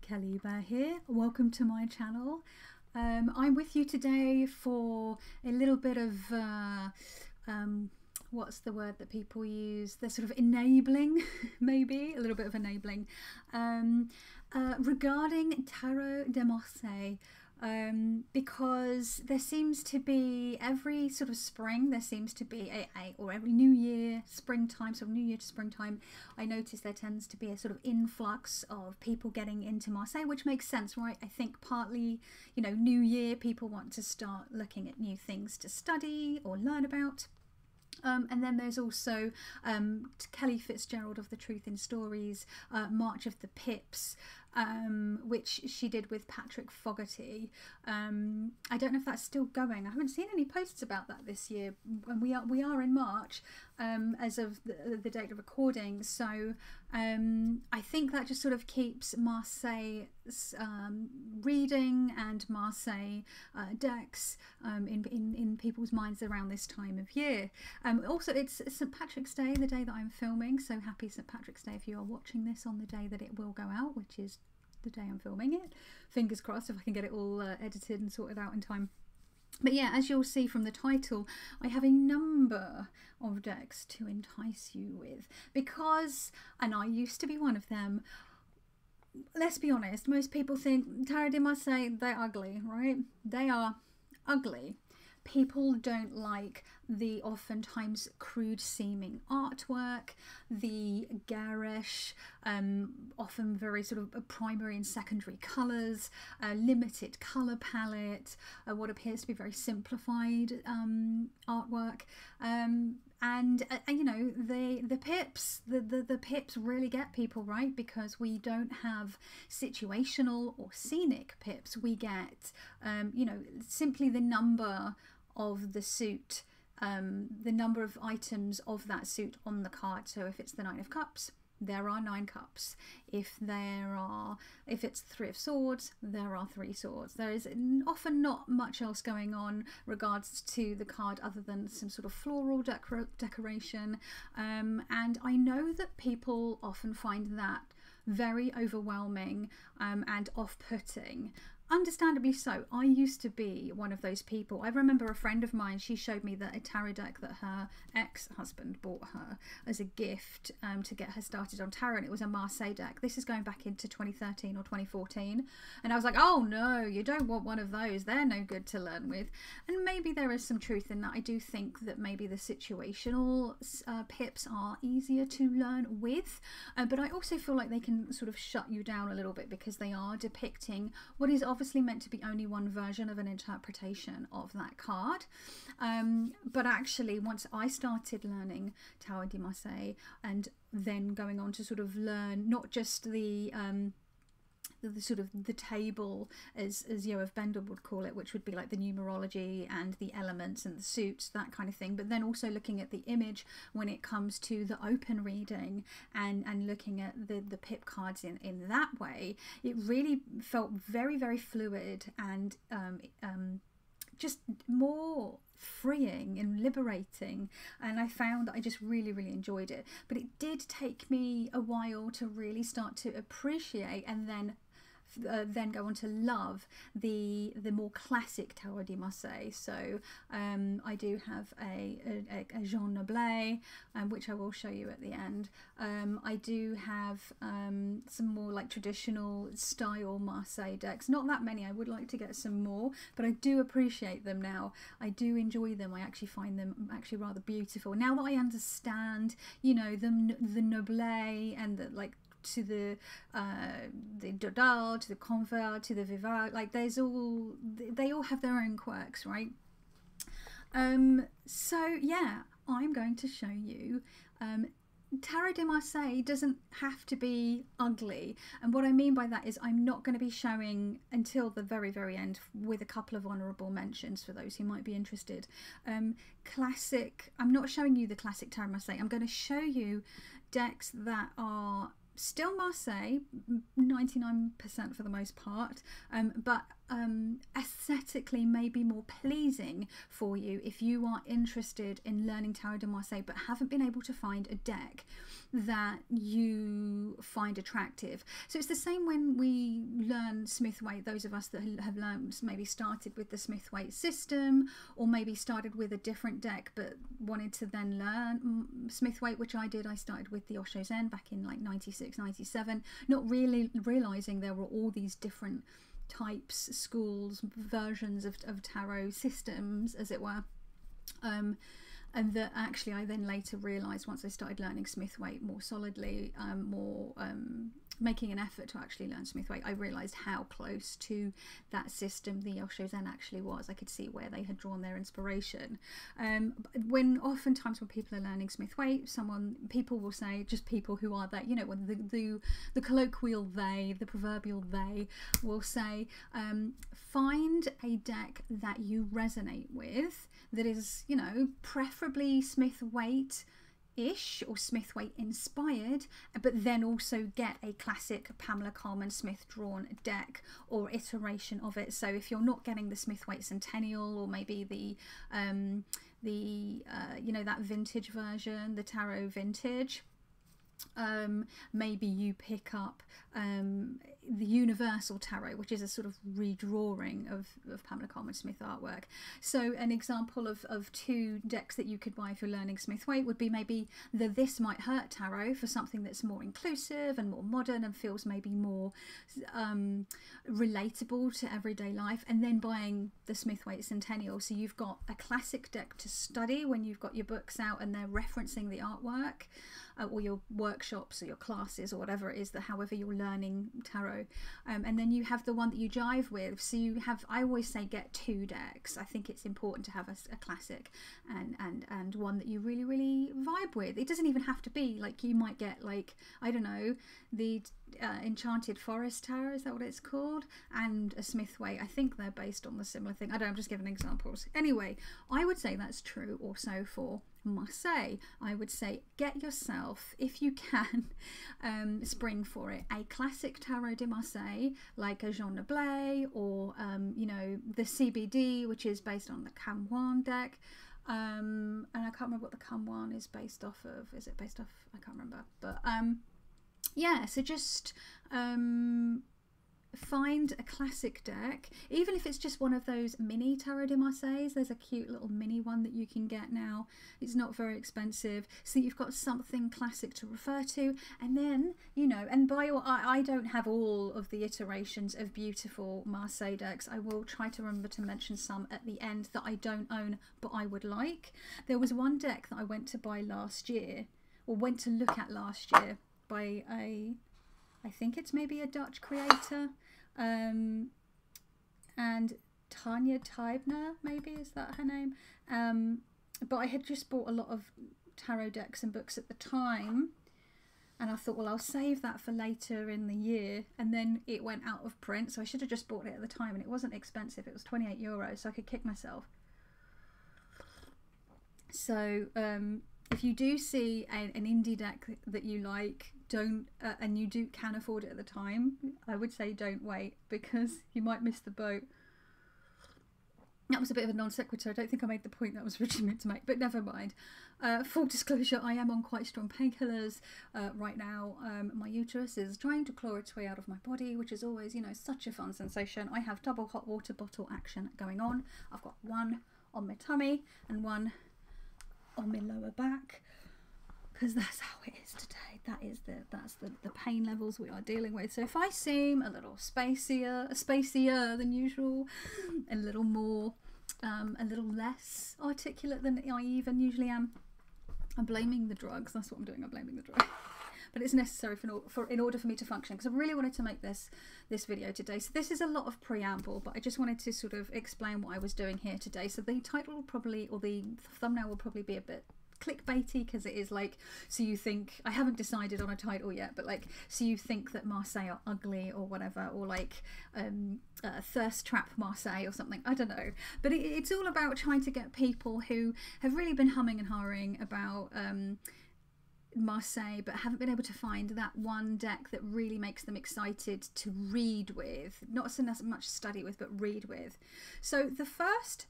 Kelly Bear here. Welcome to my channel. I'm with you today for a little bit of what's the word that people use? They're sort of enabling, maybe a little bit of enabling regarding Tarot de Marseille. Because there seems to be every sort of spring there seems to be or every new year, springtime, sort of new year to springtime, I notice there tends to be a sort of influx of people getting into Marseille, which makes sense, right? I think partly, you know, new year, people want to start looking at new things to study or learn about. And then there's also Kelly Fitzgerald of The Truth in Stories, March of the Pips, which she did with Patrick Fogarty. I don't know if that's still going. I haven't seen any posts about that this year, and we are in March as of the date of recording. So I think that just sort of keeps Marseille reading and Marseille decks in people's minds around this time of year. Also, it's St. Patrick's Day, the day that I'm filming, so happy St. Patrick's Day if you are watching this on the day that it will go out, which is the day I'm filming it. Fingers crossed if I can get it all edited and sorted out in time. But yeah, as you'll see from the title, I have a number of decks to entice you with because, and I used to be one of them, let's be honest, most people think Tarot de Marseille, they're ugly, right? They are ugly. People don't like the oftentimes crude seeming artwork, the garish, often very sort of primary and secondary colours, limited colour palette, what appears to be very simplified artwork. And you know, the pips really get people, right? Because we don't have situational or scenic pips. We get you know, simply the number of the suit, the number of items of that suit on the card. So if it's the 9 of Cups, there are 9 cups. If it's 3 of Swords, there are 3 swords. There is often not much else going on regards to the card other than some sort of floral decoration. And I know that people often find that very overwhelming and off-putting. Understandably so. I used to be one of those people. I remember a friend of mine, she showed me that a tarot deck that her ex-husband bought her as a gift to get her started on tarot, and it was a Marseille deck. This is going back into 2013 or 2014, and I was like, oh no, you don't want one of those, they're no good to learn with. And maybe there is some truth in that. I do think that maybe the situational pips are easier to learn with, but I also feel like they can sort of shut you down a little bit because they are depicting what is obviously meant to be only one version of an interpretation of that card. But actually, once I started learning Tarot de Marseille and then going on to sort of learn not just the sort of the table, as Yoav Bendel would call it, which would be like the numerology and the elements and the suits, that kind of thing, but then also looking at the image when it comes to the open reading and looking at the pip cards in that way, it really felt very, very fluid and just more freeing and liberating, and I found that I just really, really enjoyed it. But it did take me a while to really start to appreciate and then go on to love the more classic Tarot de Marseille. So I do have a Jean Noblet, which I will show you at the end. I do have some more like traditional style Marseille decks. Not that many, I would like to get some more, but I do appreciate them now. I do enjoy them. I actually find them actually rather beautiful. Now that I understand, you know, the Noblet and the like, to the Dodal, to the Convert, to the Vivat, like they all have their own quirks, right? So yeah, I'm going to show you Tarot de Marseille doesn't have to be ugly, and what I mean by that is I'm not going to be showing until the very, very end, with a couple of honourable mentions for those who might be interested. Classic, I'm not showing you the classic Tarot Marseille. I'm going to show you decks that are still Marseille, 99% for the most part, but aesthetically maybe more pleasing for you if you are interested in learning Tarot de Marseille but haven't been able to find a deck that you find attractive. So it's the same when we learn Smith-Waite, those of us that have learned, maybe started with the Smith-Waite system, or maybe started with a different deck but wanted to then learn Smith-Waite, which I did. I started with the Osho Zen back in like 96, 97, not really realizing there were all these different types, schools, versions of tarot systems, as it were. And that actually I then later realised, once I started learning Smith-Waite more solidly, making an effort to actually learn Smith-Waite, I realised how close to that system the Osho Zen actually was. I could see where they had drawn their inspiration. Oftentimes when people are learning Smith-Waite, people will say, just people who are that, you know, when the colloquial they, the proverbial they, will say, find a deck that you resonate with, that is, you know, preferably Smith-Waite-ish or Smith-Waite inspired, but then also get a classic Pamela Colman Smith drawn deck or iteration of it. So if you're not getting the Smith-Waite Centennial, or maybe the you know, that vintage version, the Tarot Vintage, maybe you pick up the Universal Tarot, which is a sort of redrawing of Pamela Colman Smith artwork. So an example of two decks that you could buy if you're learning Smith-Waite would be maybe the This Might Hurt Tarot, for something that's more inclusive and more modern and feels maybe more relatable to everyday life, and then buying the Smith-Waite Centennial, so you've got a classic deck to study when you've got your books out and they're referencing the artwork, or your workshops or your classes or whatever it is, that however you're learning tarot, and then you have the one that you jive with. So you have, I always say, get two decks. I think it's important to have a classic and one that you really vibe with. It doesn't even have to be like, you might get like, I don't know, the Enchanted Forest Tarot, is that what it's called, and a Smith-Waite. I think they're based on the similar thing. I don't know, I'm just giving examples. Anyway, I would say that's true also for Marseille. I would say get yourself, if you can, spring for it, a classic Tarot de Marseille like a Jean Noblet, or you know, the CBD, which is based on the Camwan deck, and I can't remember what the Camwan is based off of. Is it based off? I can't remember, but yeah, so just find a classic deck, even if it's just one of those mini Tarot de Marseille. There's a cute little mini one that you can get now. It's not very expensive, so you've got something classic to refer to. And then, you know, and I don't have all of the iterations of beautiful Marseille decks. I will try to remember to mention some at the end that I don't own but I would like. There was one deck that I went to buy last year, or went to look at last year, by I think it's maybe a Dutch creator, and Tanya Teibner, maybe, is that her name? But I had just bought a lot of tarot decks and books at the time, and I thought, well, I'll save that for later in the year, and then it went out of print, so I should have just bought it at the time, and it wasn't expensive. It was €28, so I could kick myself. So if you do see an indie deck that you like, and you can afford it at the time, I would say don't wait, because you might miss the boat. That was a bit of a non sequitur. I don't think I made the point that I was originally meant to make, but never mind. Full disclosure, I am on quite strong painkillers right now. My uterus is trying to claw its way out of my body, which is always, you know, such a fun sensation. I have double hot water bottle action going on. I've got one on my tummy and one on my lower back, because that's how it is today. That's the pain levels we are dealing with. So if I seem a little spacier than usual, a little more, a little less articulate than I even usually am, I'm blaming the drugs. That's what I'm doing. I'm blaming the drugs. But it's necessary in order for me to function, because I really wanted to make this video today. So this is a lot of preamble, but I just wanted to sort of explain what I was doing here today. So the title will probably, or the thumbnail will probably be a bit clickbaity, because it is like, so you think, I haven't decided on a title yet, but like, so you think that Marseille are ugly or whatever, or like thirst trap Marseille or something, I don't know. But it's all about trying to get people who have really been humming and hawing about Marseille, but haven't been able to find that one deck that really makes them excited to read with, not so much study with, but read with. So the first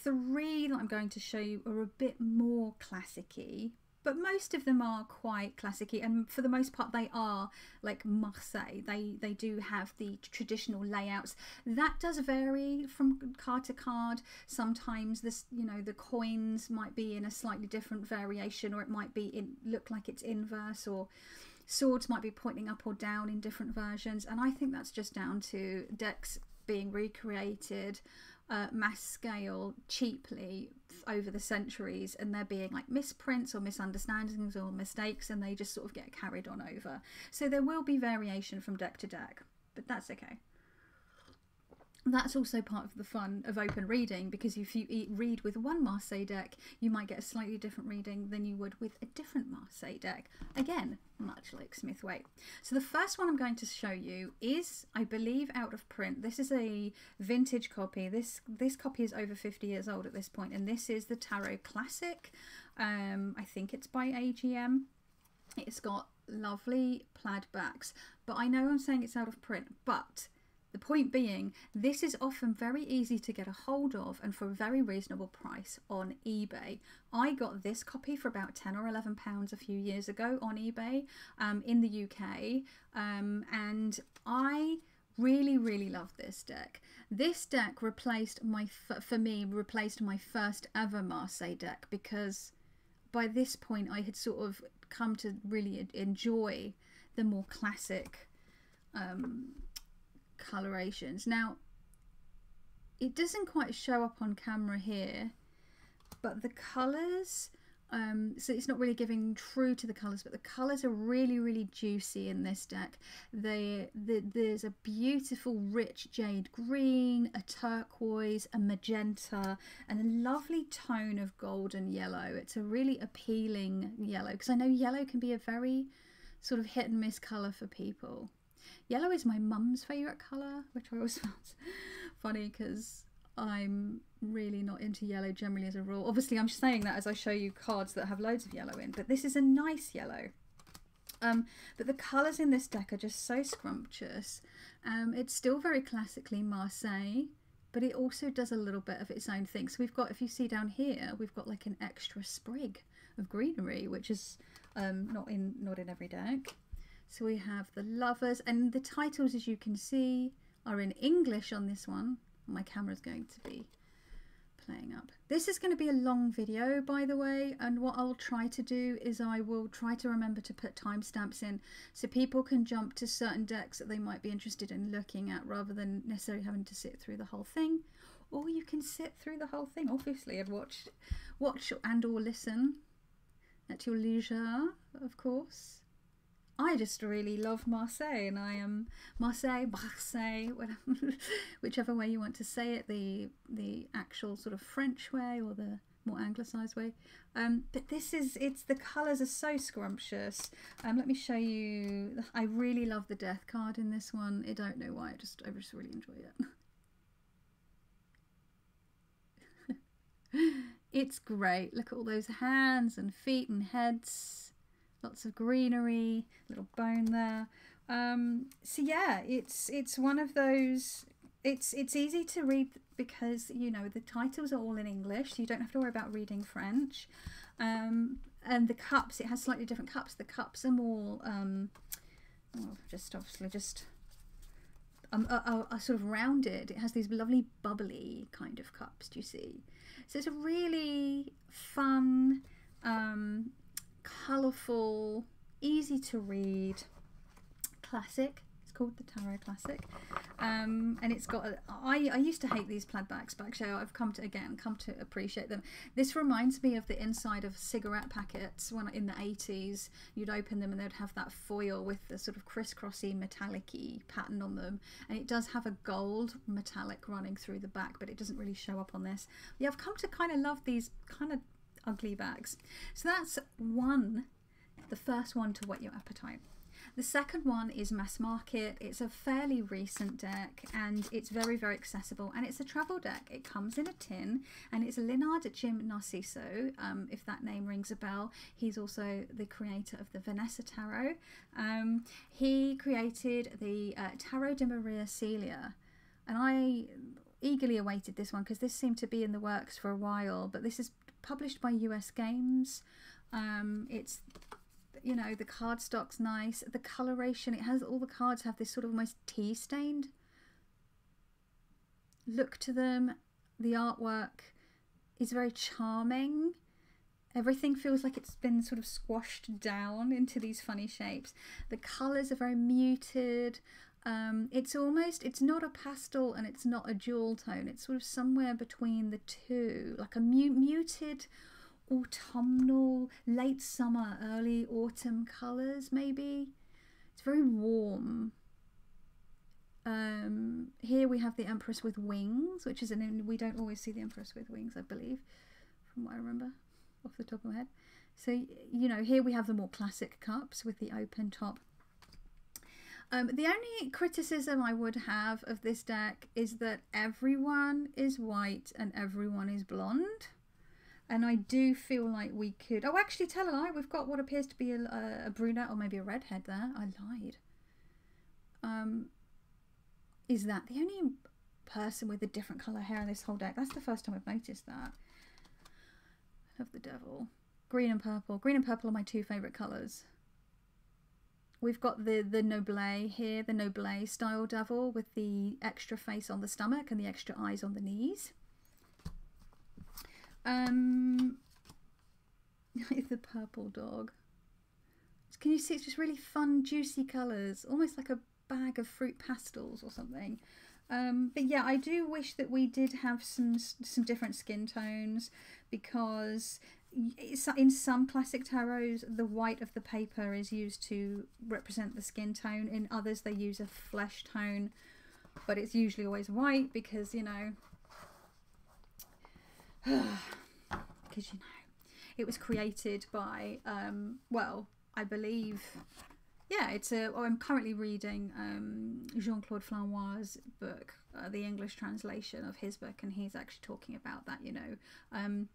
three that I'm going to show you are a bit more classic-y, but most of them are quite classic-y, and for the most part they are like Marseille. They do have the traditional layouts. That does vary from card to card. Sometimes this, you know, the coins might be in a slightly different variation, or it might be look like it's inverse, or swords might be pointing up or down in different versions. And I think that's just down to decks being recreated mass scale cheaply over the centuries, and there being like misprints or misunderstandings or mistakes, and they just sort of get carried on over. So there will be variation from deck to deck, but that's okay. That's also part of the fun of open reading, because if you read with one Marseille deck, you might get a slightly different reading than you would with a different Marseille deck. Again, much like Smith-Waite. So the first one I'm going to show you is, I believe, out of print. This is a vintage copy. This copy is over 50 years old at this point, and this is the Tarot Classic. I think it's by AGM. It's got lovely plaid backs, but I know I'm saying it's out of print, but the point being, this is often very easy to get a hold of and for a very reasonable price on eBay. I got this copy for about £10 or £11 a few years ago on eBay in the UK, and I really love this deck. This deck replaced my first ever Marseille deck, because by this point I had sort of come to really enjoy the more classic colorations. Now, it doesn't quite show up on camera here, but the colours, so it's not really giving true to the colours, but the colours are really juicy in this deck. There's a beautiful rich jade green, a turquoise, a magenta, and a lovely tone of golden yellow. It's a really appealing yellow, because I know yellow can be a very sort of hit and miss colour for people. Yellow is my mum's favourite colour, which I always found funny, because I'm really not into yellow generally as a rule. Obviously, I'm saying that as I show you cards that have loads of yellow in, but this is a nice yellow. But the colours in this deck are just so scrumptious. It's still very classically Marseille, but it also does a little bit of its own thing. So we've got, if you see down here, we've got like an extra sprig of greenery, which is not in every deck. So we have the Lovers, and the titles, as you can see, are in English on this one. My camera's going to be playing up. This is going to be a long video, by the way, and what I'll try to do is I will try to remember to put timestamps in so people can jump to certain decks that they might be interested in looking at, rather than necessarily having to sit through the whole thing. Or you can sit through the whole thing, obviously, and watch and or listen at your leisure, of course. I just really love Marseille, and I am Marseille, whichever way you want to say it, the actual sort of French way or the more anglicised way. But this is, the colours are so scrumptious. Let me show you. I really love the death card in this one. I don't know why, I just really enjoy it. It's great. Look at all those hands and feet and heads. Lots of greenery, little bone there. So yeah, it's one of those. It's easy to read because, you know, the titles are all in English, so you don't have to worry about reading French. And the cups, it has slightly different cups. The cups are more are sort of rounded. It has these lovely bubbly kind of cups. Do you see? So it's a really fun, colourful, easy to read classic. It's called the Tarot Classic, and it's got I used to hate these plaid backs, but actually I've come to appreciate them. This reminds me of the inside of cigarette packets when in the 80s you'd open them and they'd have that foil with the sort of crisscrossy metallic-y pattern on them, and it does have a gold metallic running through the back, but it doesn't really show up on this. Yeah, I've come to kind of love these kind of ugly bags. So that's the first one to whet your appetite. The second one is Mass Market. It's a fairly recent deck and it's very, very accessible, and it's a travel deck. It comes in a tin and it's Leonard Jim Narciso, if that name rings a bell. He's also the creator of the Vanessa Tarot. He created the Tarot de Maria Celia, and I eagerly awaited this one because this seemed to be in the works for a while, but this is published by US Games. It's, you know, the cardstock's nice, the coloration, it has, all the cards have this sort of almost tea stained look to them. The artwork is very charming. Everything feels like it's been sort of squashed down into these funny shapes. The colours are very muted. It's almost, it's not a pastel and it's not a jewel tone. It's sort of somewhere between the two, like a muted autumnal, late summer, early autumn colours maybe. It's very warm. Here we have the Empress with Wings, which is we don't always see the Empress with Wings, I believe, from what I remember off the top of my head. So, you know, here we have the more classic cups with the open top. The only criticism I would have of this deck is that everyone is white and everyone is blonde. And I do feel like we could... Oh, actually, tell a lie. We've got what appears to be a brunette or maybe a redhead there. I lied. Is that the only person with a different colour hair in this whole deck? That's the first time I've noticed that. I love the devil. Green and purple. Green and purple are my two favourite colours. We've got the Noblet here, the Noblet style devil with the extra face on the stomach and the extra eyes on the knees. The purple dog. Can you see it's just really fun, juicy colours, almost like a bag of fruit pastels or something. But yeah, I do wish that we did have some different skin tones, because in some classic tarots the white of the paper is used to represent the skin tone. In others they use a flesh tone, but it's usually always white because, you know, because, you know, it was created by well, I believe, yeah, it's a... I'm currently reading Jean-Claude Flammoir's book, the English translation of his book, and he's actually talking about that, you know.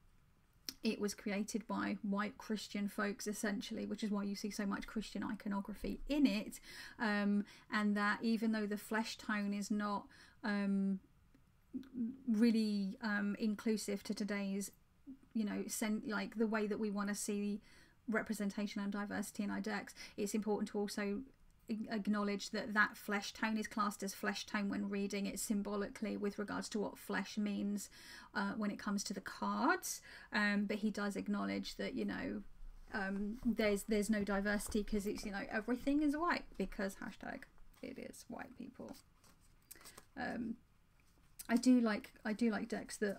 It was created by white Christian folks, essentially, which is why you see so much Christian iconography in it, and that even though the flesh tone is not really inclusive to today's, you know, like the way that we want to see representation and diversity in our decks, it's important to also acknowledge that that flesh tone is classed as flesh tone when reading it symbolically with regards to what flesh means when it comes to the cards, but he does acknowledge that, you know, there's no diversity because it's, you know, everything is white, because hashtag it is white people. I do like decks that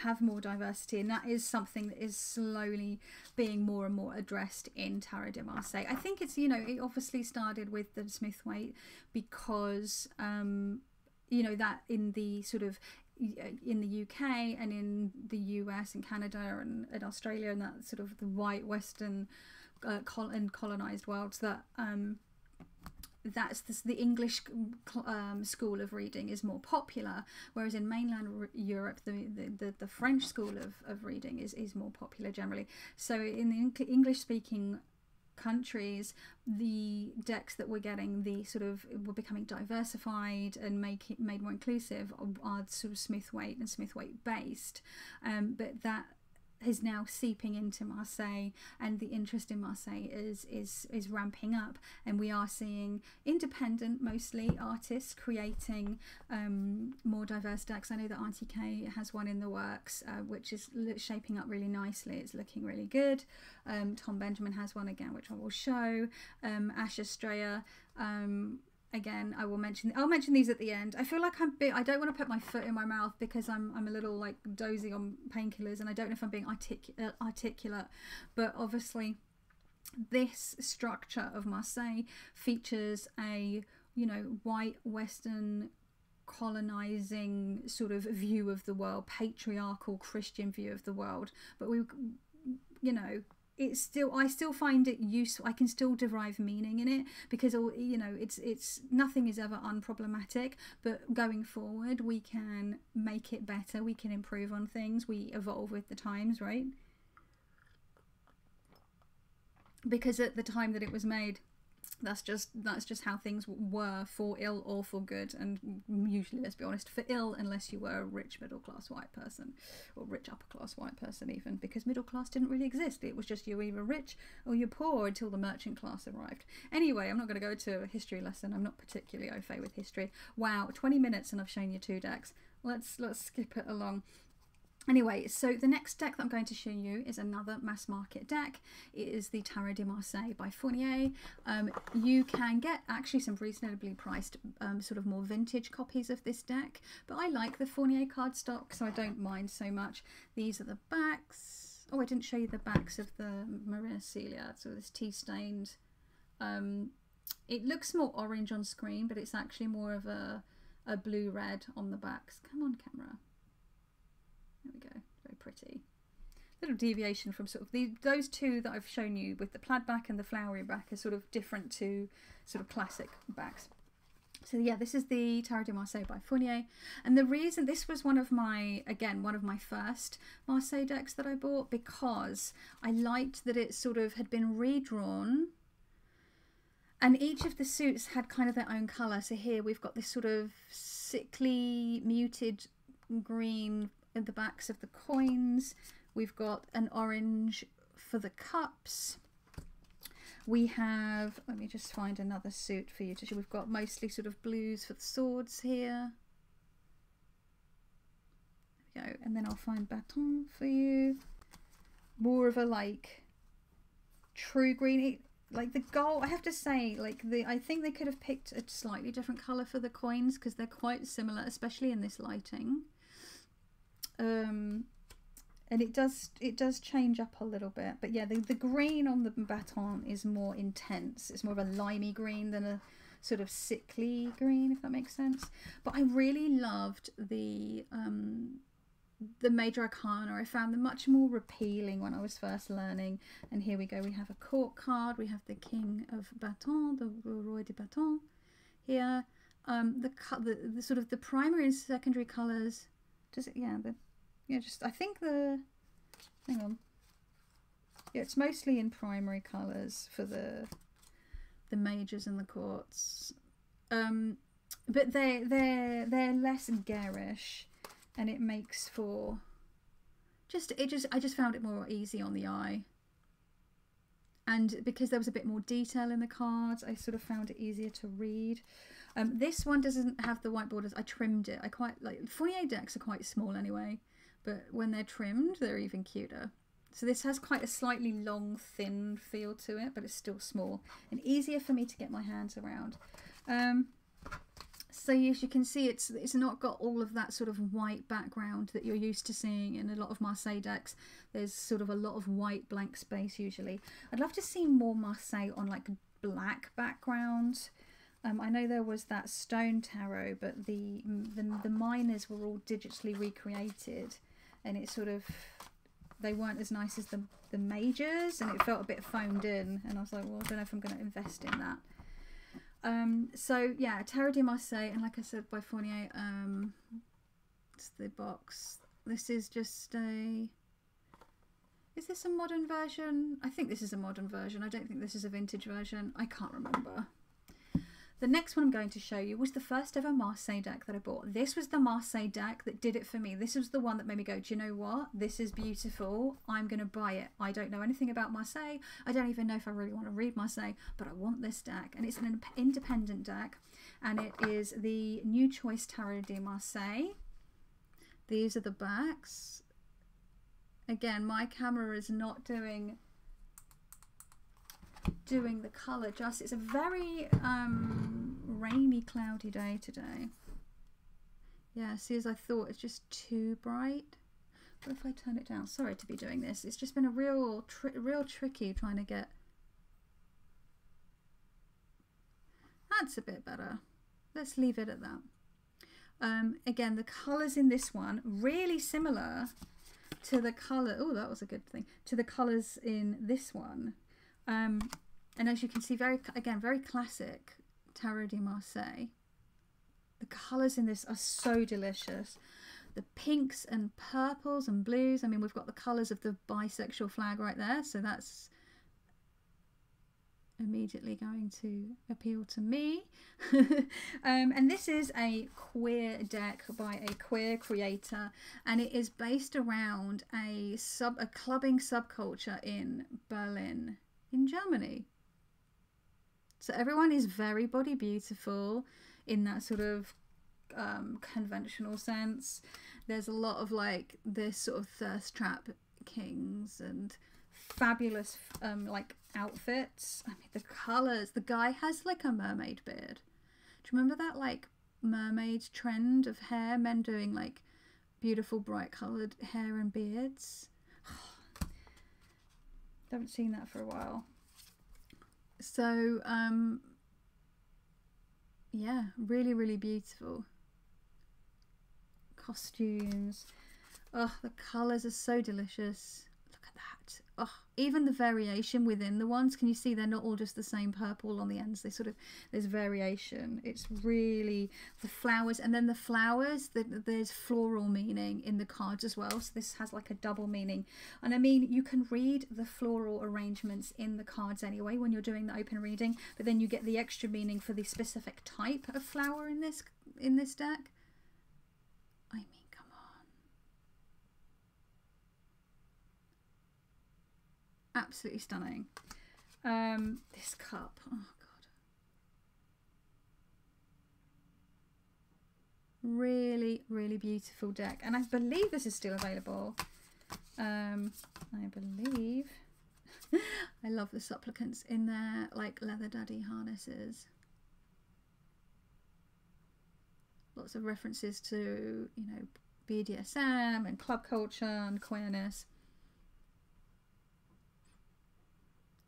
have more diversity, and that is something that is slowly being more and more addressed in Tarot de Marseille. I think it's, you know, it obviously started with the Smith-Waite because you know, that in the sort of in the UK and in the US and Canada and Australia and that sort of the white Western and colonized worlds, that that's the English school of reading is more popular, whereas in mainland Europe the French school of reading is more popular generally. So in the English speaking countries, the decks that we're getting, the sort of, we're becoming diversified and made more inclusive, are sort of Smith-Waite and Smith-Waite based, but that is now seeping into Marseille, and the interest in Marseille is ramping up, and we are seeing independent, mostly artists, creating more diverse decks. I know that Auntie K has one in the works, which is shaping up really nicely. It's looking really good. Tom Benjamin has one again, which I will show. Ash Estrella, again, I'll mention these at the end. I feel like I don't want to put my foot in my mouth because I'm a little like dozy on painkillers, and I don't know if I'm being articulate, but obviously this structure of Marseille features a, you know, white Western colonizing sort of view of the world, patriarchal Christian view of the world, but we, you know, it's still, I still find it useful. I can still derive meaning in it, because, you know, it's nothing is ever unproblematic, but going forward we can make it better, we can improve on things, we evolve with the times, right? Because at the time that it was made, that's just how things were, for ill or for good. And usually, let's be honest, for ill, unless you were a rich middle class white person, or rich upper class white person even, because middle class didn't really exist. It was just you were either rich or you're poor until the merchant class arrived. Anyway, I'm not going to go to a history lesson. I'm not particularly au fait with history. Wow, 20 minutes and I've shown you 2 decks. Let's skip it along. Anyway, so the next deck that I'm going to show you is another mass market deck. It is the Tarot de Marseille by Fournier. You can get actually some reasonably priced sort of more vintage copies of this deck, but I like the Fournier cardstock, so I don't mind so much. These are the backs. Oh, I didn't show you the backs of the Marina Celia, so this tea-stained. It looks more orange on screen, but it's actually more of a blue-red on the backs. Come on, camera. There we go, very pretty. Little deviation from sort of those two that I've shown you with the plaid back and the flowery back are sort of different to sort of classic backs. So yeah, this is the Tarot de Marseille by Fournier. And the reason, this was one of my first Marseille decks that I bought, because I liked that it sort of had been redrawn. And each of the suits had kind of their own colour. So here we've got this sort of sickly, muted green in the backs of the coins. We've got an orange for the cups. We have, let me just find another suit for you to show. We've got mostly sort of blues for the swords here. There we go. And then I'll find baton for you. More of a like true green. Like the gold, I have to say, like I think they could have picked a slightly different colour for the coins, because they're quite similar, especially in this lighting. And it does change up a little bit, but yeah, the green on the baton is more intense. It's more of a limey green than a sort of sickly green, if that makes sense. But I really loved the Major Arcana. I found them much more appealing when I was first learning. And here we go, we have a court card, we have the King of Baton, the Roi de Baton here. The sort of the primary and secondary colours, I think hang on. Yeah, it's mostly in primary colours for the majors and the courts. But they're less garish, and it makes for I just found it more easy on the eye. And because there was a bit more detail in the cards, I sort of found it easier to read. This one doesn't have the white borders. I trimmed it. I quite like, Fournier decks are quite small anyway, but when they're trimmed, they're even cuter. So this has quite a slightly long, thin feel to it, but it's still small and easier for me to get my hands around. So as you can see, it's not got all of that sort of white background that you're used to seeing in a lot of Marseille decks. There's sort of a lot of white blank space usually. I'd love to see more Marseille on like black background. I know there was that stone tarot, but the miners were all digitally recreated, and it sort of, they weren't as nice as the majors, and it felt a bit foamed in, and I was like, well, I don't know if I'm going to invest in that. So yeah, Tarot de Marseille, and like I said, by Fournier. It's the box. This is just is this a modern version? I think this is a modern version. I don't think this is a vintage version. I can't remember. The next one I'm going to show you was the first ever Marseille deck that I bought. This was the Marseille deck that did it for me. This was the one that made me go, do you know what? This is beautiful. I'm going to buy it. I don't know anything about Marseille. I don't even know if I really want to read Marseille, but I want this deck. And it's an independent deck. And it is the New Choice Tarot de Marseille. These are the backs. Again, my camera is not doing the colour justice. It's a very rainy, cloudy day today. Yeah, see, as I thought, it's just too bright. What if I turn it down? Sorry to be doing this. It's just been a real tricky trying to get. That's a bit better. Let's leave it at that. Again, the colours in this one really similar to the colour. Oh, that was a good thing. To the colours in this one. And as you can see, very classic Tarot de Marseille. The colours in this are so delicious. The pinks and purples and blues. I mean, we've got the colours of the bisexual flag right there. So that's immediately going to appeal to me. And this is a queer deck by a queer creator, and it is based around a clubbing subculture in Berlin, in Germany. So everyone is very body beautiful in that sort of conventional sense. There's a lot of like this sort of thirst trap kings and fabulous like outfits. I mean, the colors. The guy has like a mermaid beard. Do you remember that like mermaid trend of hair? Men doing like beautiful bright colored hair and beards. Haven't seen that for a while. So yeah, really, really beautiful costumes. Oh, the colors are so delicious. Look at that. Oh, even the variation within the ones, can you see they're not all just the same purple on the ends? They sort of, there's variation. It's really, the flowers, and then the flowers, there's floral meaning in the cards as well. So this has like a double meaning. And I mean, you can read the floral arrangements in the cards anyway when you're doing the open reading, but then you get the extra meaning for the specific type of flower in this deck. I mean, come on. Absolutely stunning. This cup, oh god, really, really beautiful deck, and I believe this is still available. I believe I love the supplicants in their like leather daddy harnesses. Lots of references to, you know, BDSM and club culture and queerness.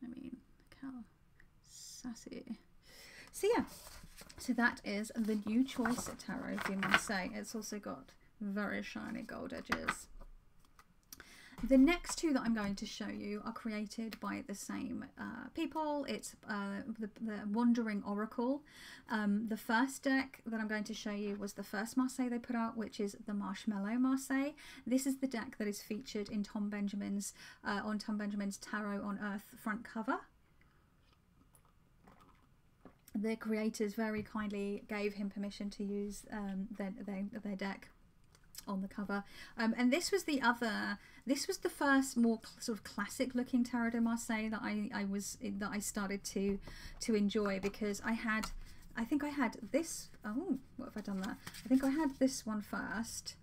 I mean, look how sassy. So yeah, so that is the New Choice Tarot de Marseille. It's also got very shiny gold edges. The next two that I'm going to show you are created by the same people. It's the Wandering Oracle. The first deck that I'm going to show you was the first Marseille they put out, which is the Marshmallow Marseille. This is the deck that is featured in Tom Benjamin's on Tom Benjamin's Tarot on Earth front cover. The creators very kindly gave him permission to use their deck on the cover, and this was the first more sort of classic looking Tarot de Marseille that I started to enjoy, because I think I had this, oh, what have I done there? I think I had this one first,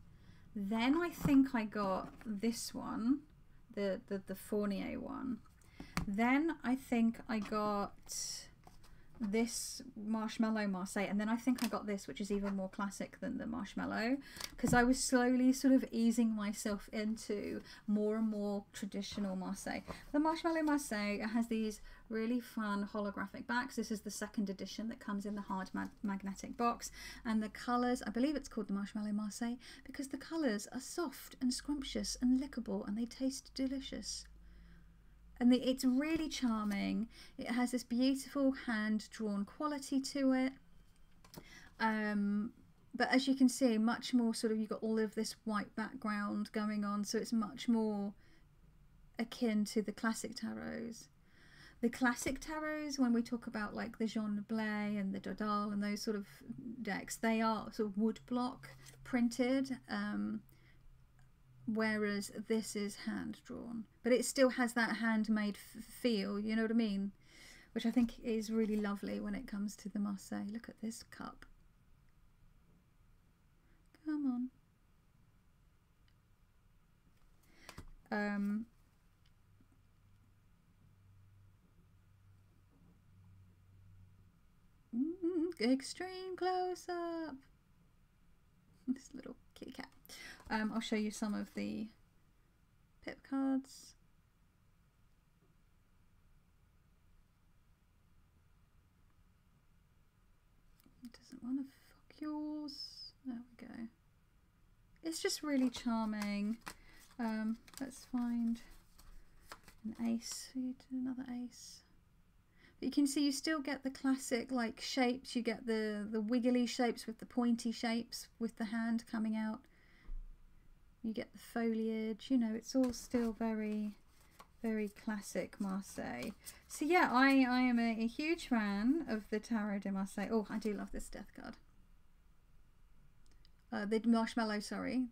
then I think I got this one, the Fournier one, then I think I got this Marshmallow Marseille, and then I think I got this, which is even more classic than the Marshmallow, because I was slowly sort of easing myself into more and more traditional Marseille. The Marshmallow Marseille has these really fun holographic backs. This is the second edition that comes in the hard magnetic box, and the colours, I believe it's called the Marshmallow Marseille because the colours are soft and scrumptious and lickable, and they taste delicious. And it's really charming. It has this beautiful hand-drawn quality to it. But as you can see, much more sort of, you've got all of this white background going on, so it's much more akin to the classic tarots. The classic tarots, when we talk about like the Jean Blay and the Dodal and those sort of decks, they are sort of woodblock printed. Whereas this is hand drawn, but it still has that handmade feel, you know what I mean, which I think is really lovely when it comes to the Marseille. Look at this cup, come on. Extreme close up, this little kitty cat. I'll show you some of the pip cards. It doesn't want to fuck yours. There we go. It's just really charming. Let's find an ace. Another ace. But you can see you still get the classic like shapes. You get the wiggly shapes with the pointy shapes with the hand coming out. You get the foliage. You know, it's all still very, very classic Marseille. So yeah, I am a huge fan of the Tarot de Marseille. Oh, I do love this death card. The marshmallow, sorry.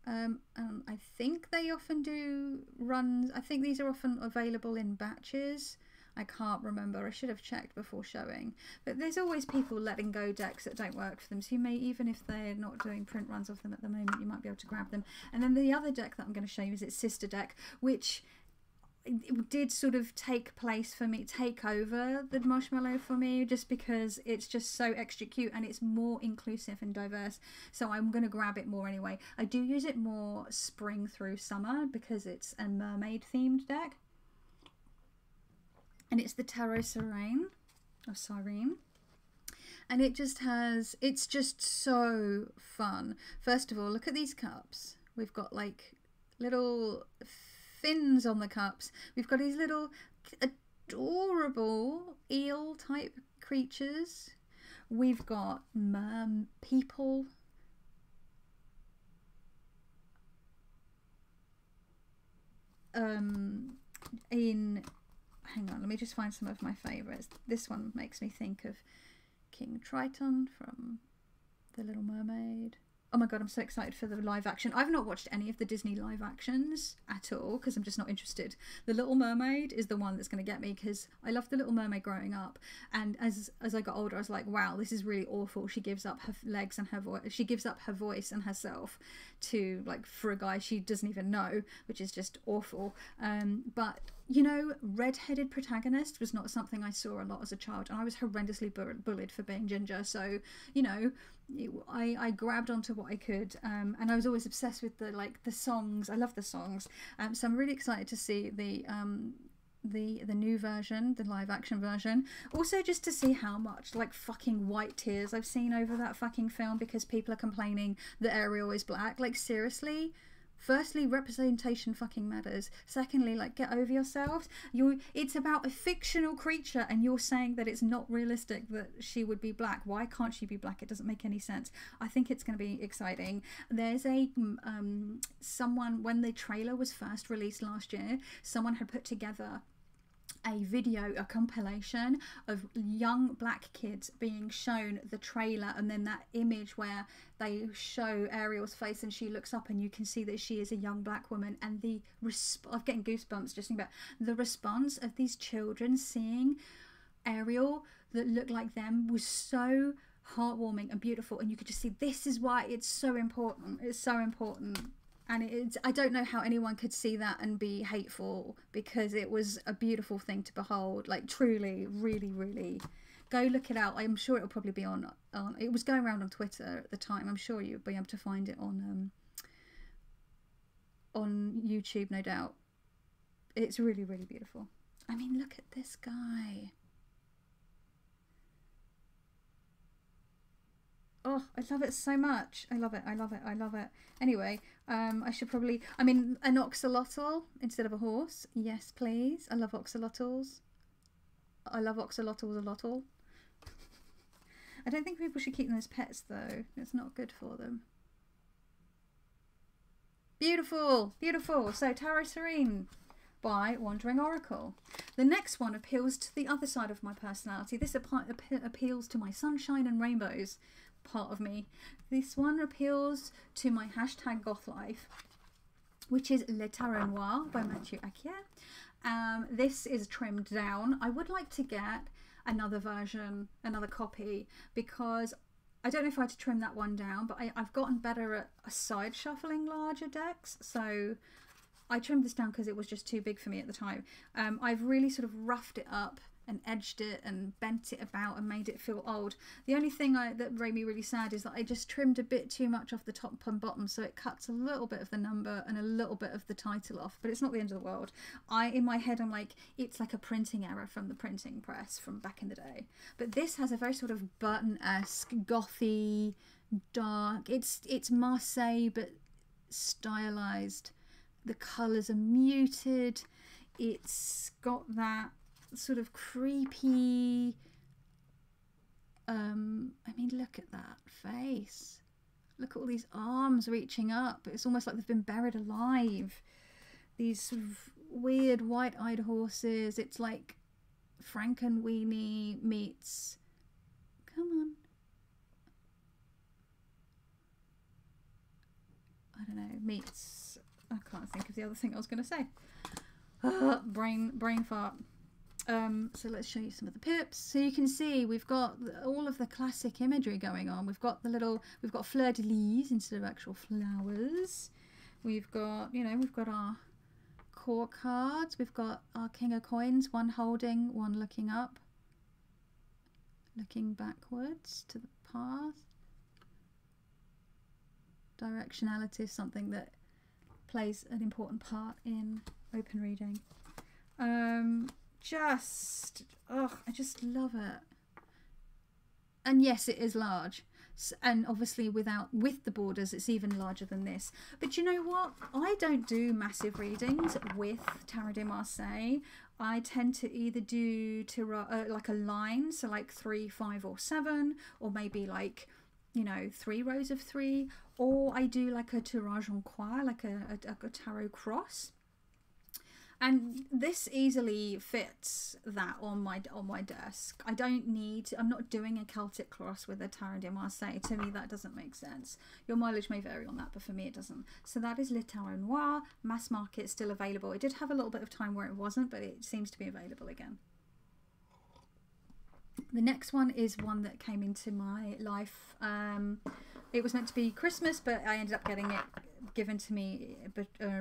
And I think they often do runs. I think these are often available in batches. I can't remember. I should have checked before showing. But there's always people letting go decks that don't work for them. So you may, even if they're not doing print runs of them at the moment, you might be able to grab them. And then the other deck that I'm going to show you is its sister deck, which it did sort of take over the marshmallow for me, just because it's just so extra cute and it's more inclusive and diverse. So I'm going to grab it more anyway. I do use it more spring through summer because it's a mermaid themed deck. And it's the Tarot Sirene, or Sirene. And it just has, it's just so fun. First of all, look at these cups. We've got like little fins on the cups. We've got these little adorable eel type creatures. We've got people. Hang on, let me just find some of my favourites. This one makes me think of King Triton from The Little Mermaid. Oh my god, I'm so excited for the live action. I've not watched any of the Disney live actions at all because I'm just not interested. The Little Mermaid is the one that's going to get me because I loved The Little Mermaid growing up, and as I got older I was like, wow, this is really awful. She gives up her legs and her voice. She gives up her voice and herself to, like, for a guy she doesn't even know, which is just awful. But you know, red-headed protagonist was not something I saw a lot as a child, and I was horrendously bullied for being ginger. So, you know, I grabbed onto what I could, and I was always obsessed with the songs. I love the songs, so I'm really excited to see the new version, the live action version. Also, just to see how much like fucking white tears I've seen over that fucking film because people are complaining that Ariel is black. Like, seriously. Firstly, representation fucking matters. Secondly, like, get over yourselves. It's about a fictional creature and you're saying that it's not realistic that she would be black. Why can't she be black? It doesn't make any sense. I think it's going to be exciting. There's a someone, when the trailer was first released last year, someone had put together a video, a compilation of young black kids being shown the trailer, and then that image where they show Ariel's face and she looks up and you can see that she is a young black woman, and I'm getting goosebumps just thinking about the response of these children seeing Ariel that looked like them was so heartwarming and beautiful, and you could just see this is why it's so important. It's so important. And I don't know how anyone could see that and be hateful, because it was a beautiful thing to behold. Like, truly, really, really. Go look it out. I'm sure it'll probably be on it was going around on Twitter at the time. I'm sure you'll be able to find it on YouTube, no doubt. It's really, really beautiful. I mean, look at this guy. Oh, I love it so much. I love it. I love it. I love it. Anyway, I should probably... I mean, an oxalotl instead of a horse. Yes, please. I love oxalotls. I love oxalotls a lot. I don't think people should keep them as pets, though. It's not good for them. Beautiful. Beautiful. So, Tarot Sirene by Wandering Oracle. The next one appeals to the other side of my personality. This appeals to my sunshine and rainbows part of me. This one appeals to my #GothLife, which is Le Tarot Noir by Mathieu Aquier. This is trimmed down. I would like to get another version, another copy, because I don't know if I had to trim that one down, but I've gotten better at side shuffling larger decks, so I trimmed this down because it was just too big for me at the time. I've really sort of roughed it up and edged it and bent it about and made it feel old. The only thing that made me really sad is that I just trimmed a bit too much off the top and bottom, so it cuts a little bit of the number and a little bit of the title off, but it's not the end of the world. In my head I'm like, it's like a printing error from the printing press from back in the day. But this has a very sort of Burton-esque, gothy, dark, it's Marseille but stylized. The colours are muted. It's got that sort of creepy, I mean, look at that face. Look at all these arms reaching up. It's almost like they've been buried alive. These sort of weird white-eyed horses. It's like Frankenweenie meets... Come on. I don't know. Meets... I can't think of the other thing I was going to say. Brain fart. So let's show you some of the pips. So you can see we've got all of the classic imagery going on. We've got fleur-de-lis instead of actual flowers. We've got, you know, we've got our core cards. We've got our king of coins, one holding, one looking up, looking backwards to the path. Directionality is something that plays an important part in open reading. I just love it. And yes, it is large, and obviously with the borders it's even larger than this. But you know what, I don't do massive readings with Tarot de Marseille. I tend to either do like a line, so like 3, 5 or 7, or maybe like, you know, 3 rows of 3, or I do like a tirage en croix, like a tarot cross. And this easily fits that on my desk. I'm not doing a Celtic cross with a Tarot de Marseille. To me, that doesn't make sense. Your mileage may vary on that, but for me, it doesn't. So that is Le Tarot Noir, mass market, still available. It did have a little bit of time where it wasn't, but it seems to be available again. The next one is one that came into my life. It was meant to be Christmas, but I ended up getting it given to me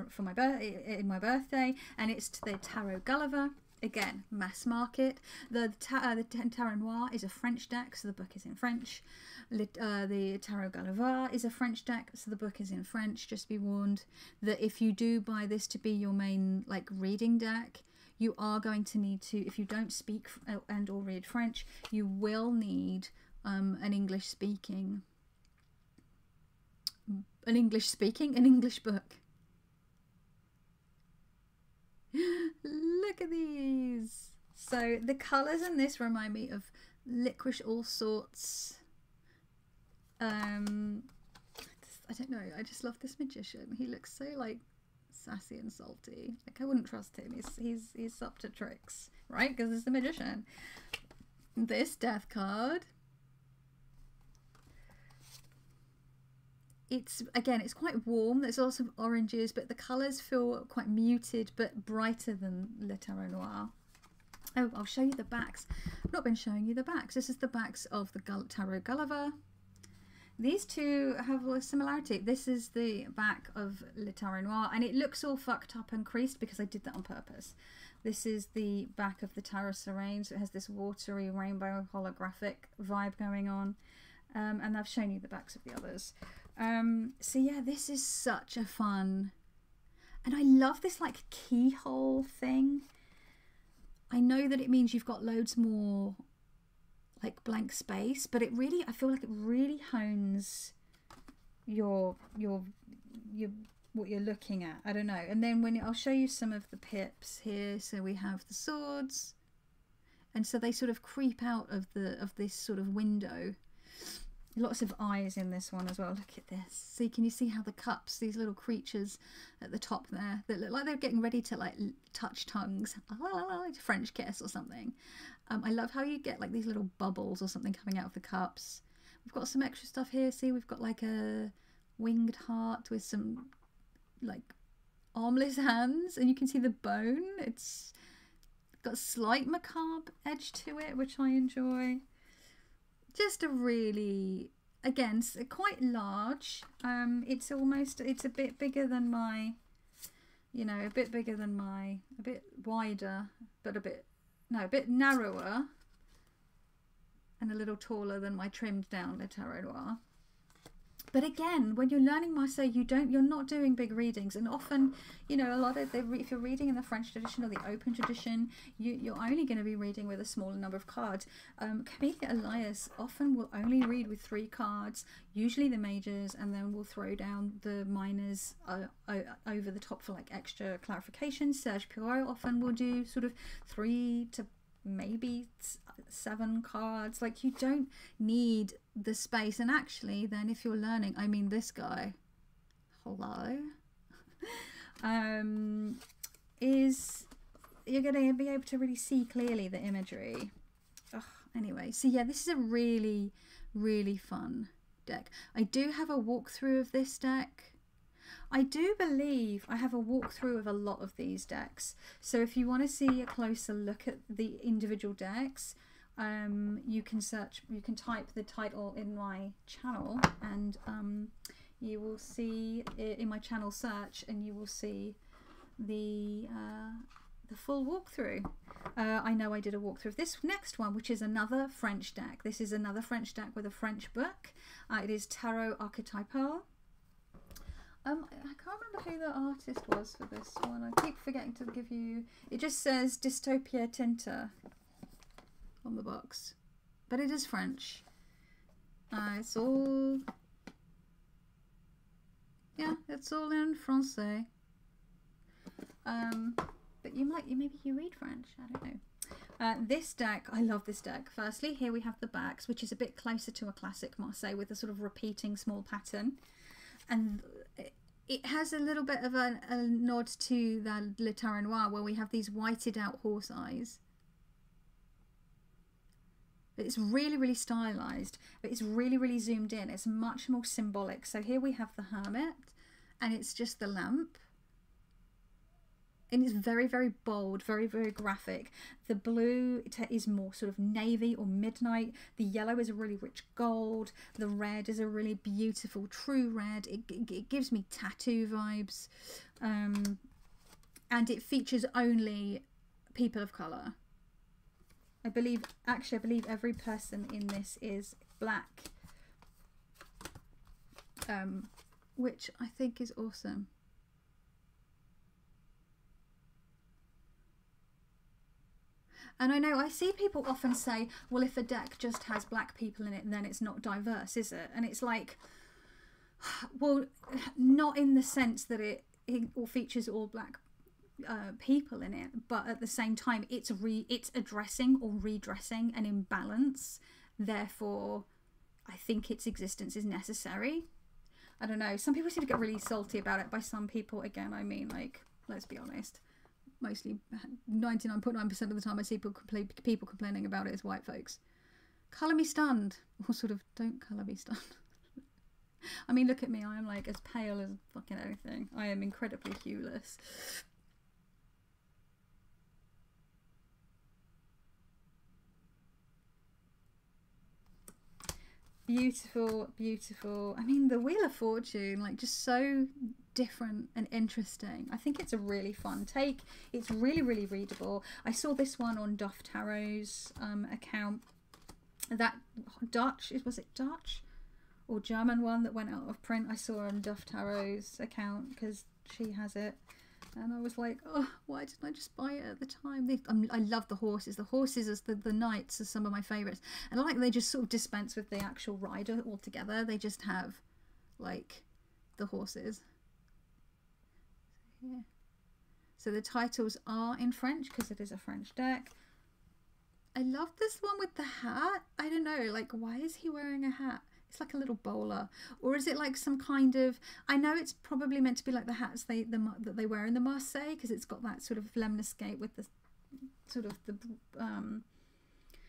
for my birthday, and it's the Tarot Gulliver. Again, mass market. The Tarot Noir is a French deck, so the book is in French. The Tarot Gulliver is a French deck, so the book is in French. Just be warned that if you do buy this to be your main like reading deck, you are going to need to, if you don't speak and or read French, you will need an English book. Look at these. So the colours in this remind me of Licorice All Sorts. I don't know, I just love this magician. He looks so like sassy and salty. Like I wouldn't trust him. He's up to tricks, right? Because it's the magician. This death card. It's quite warm. There's lots of oranges, but the colours feel quite muted but brighter than Le Tarot Noir. Oh, I'll show you the backs. I've not been showing you the backs. This is the backs of the Tarot Gulliver. These two have a similarity. This is the back of Le Tarot Noir, and it looks all fucked up and creased because I did that on purpose. This is the back of the Tarot Sereine, so it has this watery rainbow holographic vibe going on. And I've shown you the backs of the others. So yeah, this is such a fun, and I love this like keyhole thing. I know that it means you've got loads more like blank space, but it really, I feel like it really hones your what you're looking at. I don't know. And then I'll show you some of the pips here. So we have the swords, and so they sort of creep out of this sort of window. Lots of eyes in this one as well. Look at this. See, can you see how the cups, these little creatures at the top there, that look like they're getting ready to like touch tongues, like French kiss or something. I love how you get like these little bubbles or something coming out of the cups. We've got some extra stuff here. See, we've got like a winged heart with some like armless hands, and you can see the bone. It's got a slight macabre edge to it, which I enjoy. Just a really, again, quite large. It's a bit bigger than my, you know, a bit wider, but a bit narrower, and a little taller than my trimmed down Le Tarot Noir. But again, when you're learning Marseille, you're not doing big readings, and often, you know, a lot of if you're reading in the French tradition or the open tradition, you're only going to be reading with a smaller number of cards. Camille Elias often will only read with 3 cards, usually the majors, and then we'll throw down the minors over the top for like extra clarification. Serge Pirot often will do sort of 3 to maybe 7 cards. Like, you don't need the space. And actually then if you're learning, I mean, this guy, hello, is you're going to be able to really see clearly the imagery. Anyway, so yeah, this is a really, really fun deck. I do have a walkthrough of this deck. I do believe I have a walkthrough of a lot of these decks. So if you want to see a closer look at the individual decks, you can type the title in my channel, and you will see it in my channel search, and you will see the full walkthrough. I know I did a walkthrough of this next one, which is another French deck. This is another French deck with a French book. It is Tarot Archetypal. I can't remember who the artist was for this one. I keep forgetting to give you... It just says Dystopia Tinta on the box. But it is French. It's all... Yeah, it's all in Francais. But maybe you read French. I don't know. This deck, I love this deck. Firstly, here we have the backs, which is a bit closer to a classic Marseille with a sort of repeating small pattern. And it has a little bit of a nod to the Le Tarot Noir, where we have these whited out horse eyes. It's really, really stylized, but it's really, really zoomed in. It's much more symbolic. So here we have the Hermit, and it's just the lamp. And it's very, very bold, very, very graphic. The blue is more sort of navy or midnight. The yellow is a really rich gold. The red is a really beautiful true red. It gives me tattoo vibes. And it features only people of colour. I believe every person in this is black. Which I think is awesome. And I know I see people often say, well, if a deck just has black people in it, then it's not diverse, is it? And it's like, well, not in the sense that it features all black people in it, but at the same time, it's addressing or redressing an imbalance. Therefore, I think its existence is necessary. I don't know. Some people seem to get really salty about it. By some people, again, I mean, like, let's be honest. Mostly 99.9% of the time I see people complaining about it as white folks. Colour me stunned. Or sort of, don't colour me stunned. I mean, look at me. I am like as pale as fucking anything. I am incredibly hueless. Beautiful, beautiful. I mean, the Wheel of Fortune, like, just so different and interesting. I think it's a really fun take. It's really, really readable. I saw this one on Duff Tarot's account. That was it Dutch or German one that went out of print? I saw on Duff Tarot's account because she has it. And I was like, oh, why didn't I just buy it at the time? I love the horses. The horses as the knights are some of my favourites. And I like they just sort of dispense with the actual rider altogether. They just have, like, the horses. Yeah. So the titles are in French because it is a French deck. I love this one with the hat. I don't know, like, why is he wearing a hat? It's like a little bowler, or is it like some kind of? I know it's probably meant to be like the hats that they wear in the Marseille, because it's got that sort of lemniscate with the sort of the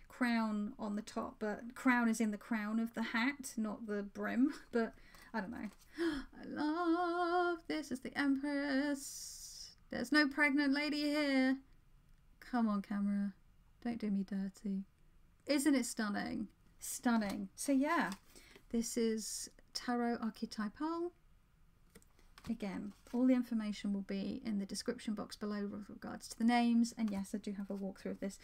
crown on the top, but crown is in the crown of the hat, not the brim. But I don't know. I love this. Is the Empress. There's no pregnant lady here. Come on, camera, don't do me dirty. Isn't it stunning? Stunning. So yeah. This is Tarot Archetypal. Again, all the information will be in the description box below with regards to the names. And yes, I do have a walkthrough of this.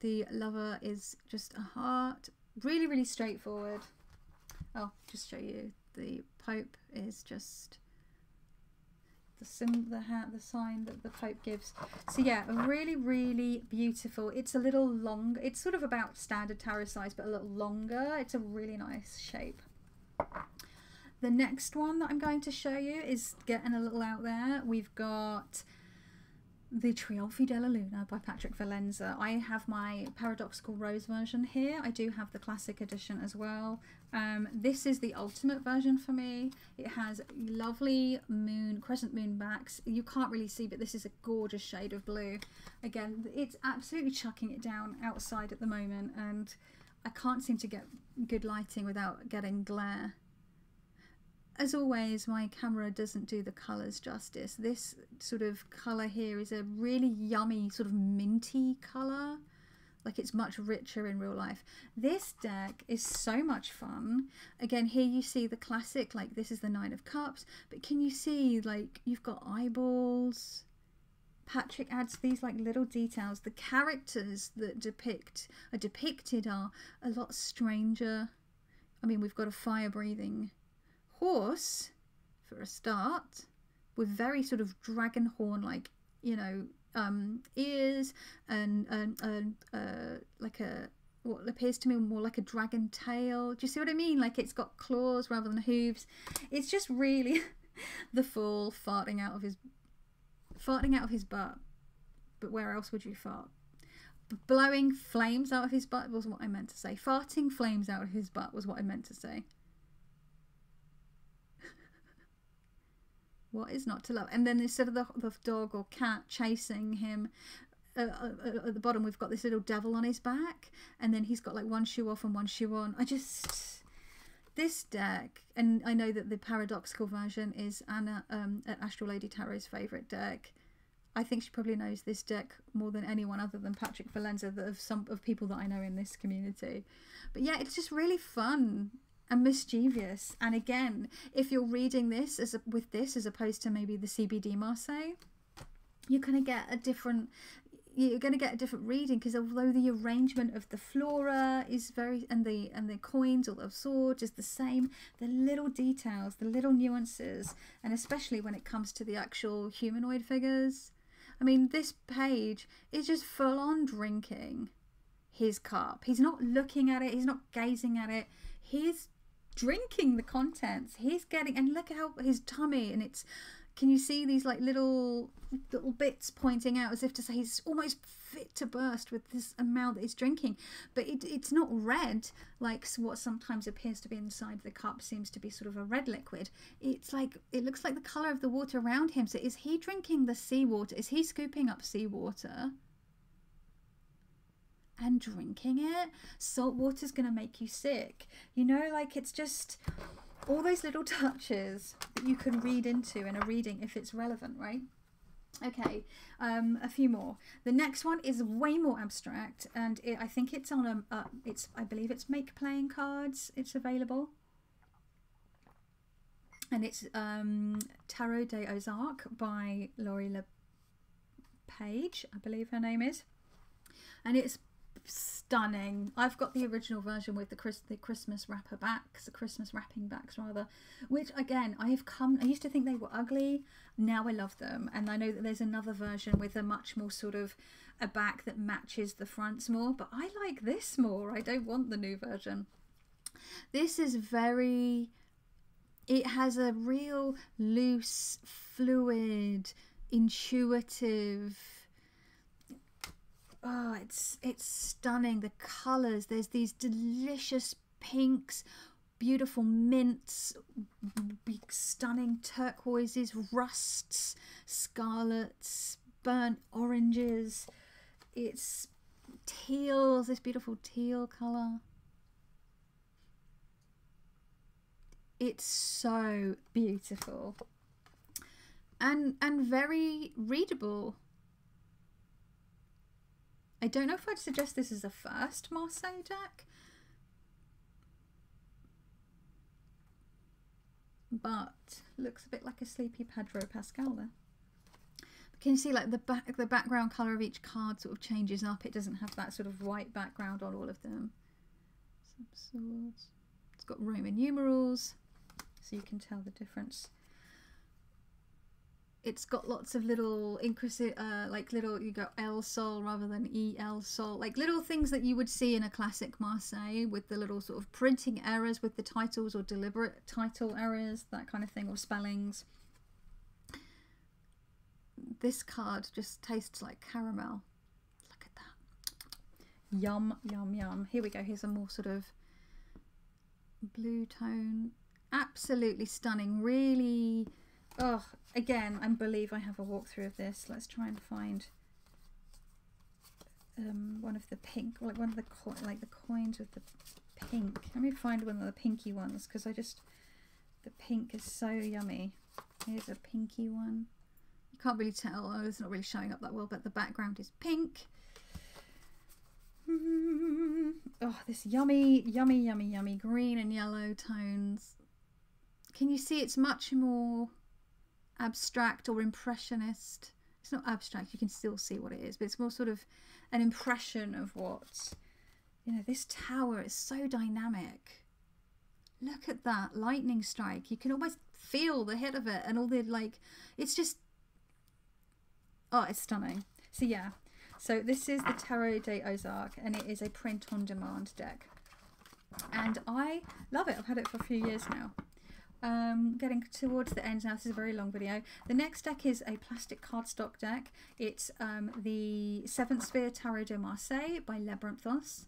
The lover is just a heart. Really, really straightforward. I'll just show you the Pope is just the symbol, the sign that the Pope gives. So yeah, really, really beautiful. It's a little long. It's sort of about standard tarot size, but a little longer. It's a really nice shape. The next one that I'm going to show you is getting a little out there. We've got the Trionfi della Luna by Patrick Valenza. I have my Paradoxical Rose version here. I do have the classic edition as well. This is the ultimate version for me. It has lovely crescent moon backs. You can't really see, but this is a gorgeous shade of blue. Again, it's absolutely chucking it down outside at the moment, and I can't seem to get good lighting without getting glare. As always, my camera doesn't do the colours justice. This sort of colour here is a really yummy sort of minty colour. Like, it's much richer in real life. This deck is so much fun. Again, here you see the classic, like this is the Nine of Cups. But can you see, like, you've got eyeballs. Patrick adds these like little details. The characters that are depicted are a lot stranger. I mean, we've got a fire-breathing horse for a start, with very sort of dragon horn like, you know, ears and like a what appears to me more like a dragon tail. Do you see what I mean? Like, it's got claws rather than hooves. It's just really the fool farting out of his butt. But where else would you fart? Blowing flames out of his butt was what I meant to say. Farting flames out of his butt was what I meant to say. What is not to love? And then instead of the dog or cat chasing him, at the bottom we've got this little devil on his back, and then he's got like one shoe off and one shoe on. This deck, and I know that the paradoxical version is Anna at Astral Lady Tarot's favourite deck. I think she probably knows this deck more than anyone other than Patrick Valenza, of people that I know in this community. But yeah, it's just really fun and mischievous. And again, if you're reading this with this as opposed to maybe the CBD Marseille, you're going to get a different reading, because although the arrangement of the flora is and the coins or the swords is the same, the little details, the little nuances, and especially when it comes to the actual humanoid figures. I mean, this page is just full on drinking his cup. He's not looking at it, he's not gazing at it, he's drinking the contents. He's getting, and look at how his tummy, and it's, can you see these like little bits pointing out as if to say he's almost fit to burst with this amount that he's drinking. But it's not red like what sometimes appears to be inside the cup seems to be sort of a red liquid. It's like, it looks like the colour of the water around him. So is he drinking the seawater? Is he scooping up seawater and drinking it? Salt water's gonna make you sick, you know. Like, it's just all those little touches that you can read into in a reading if it's relevant, right? Okay, a few more. The next one is way more abstract, and I think it's on I believe it's Make Playing Cards. It's available, and it's Tarot des Ozarks by Laurie LePage, I believe her name is, and it's stunning. I've got the original version with the Christmas wrapper backs, the Christmas wrapping backs rather, which again I used to think they were ugly. Now I love them, and I know that there's another version with a much more sort of a back that matches the fronts more, but I like this more. I don't want the new version. This is it has a real loose, fluid, intuitive, oh, it's stunning. The colours, there's these delicious pinks, beautiful mints, big stunning turquoises, rusts, scarlets, burnt oranges. It's teals, this beautiful teal colour. It's so beautiful and very readable. I don't know if I'd suggest this as a first Marseille deck, but looks a bit like a sleepy Pedro Pascal there. But can you see, like, the background colour of each card sort of changes up? It doesn't have that sort of white background on all of them. Some swords. It's got Roman numerals. so you can tell the difference. It's got lots of little like little, you go El Sol rather than El Sol, like little things that you would see in a classic Marseille, with the little sort of printing errors with the titles, or deliberate title errors, that kind of thing, or spellings. This card just tastes like caramel. Look at that. Yum, yum, yum. Here we go. Here's a more sort of blue tone. Absolutely stunning. Really, oh, again, I believe I have a walkthrough of this. Let's try and find one of the pink, like one of the coins with the pink. Let me find one of the pinky ones, because the pink is so yummy. Here's a pinky one. You can't really tell, oh, it's not really showing up that well, but the background is pink. Oh, this yummy, yummy, yummy, yummy green and yellow tones. Can you see it's much more abstract or impressionist? It's not abstract, you can still see what it is, but it's more sort of an impression of what, you know, this tower is so dynamic. Look at that lightning strike. You can almost feel the hit of it, and all the, like, it's just, oh, it's stunning. So yeah, so this is the Tarot des Ozarks, and it is a print on demand deck, and I love it. I've had it for a few years now. Getting towards the end now. This is a very long video. The next deck is a plastic cardstock deck. It's the Seventh Sphere Tarot de Marseille by Labyrinthos.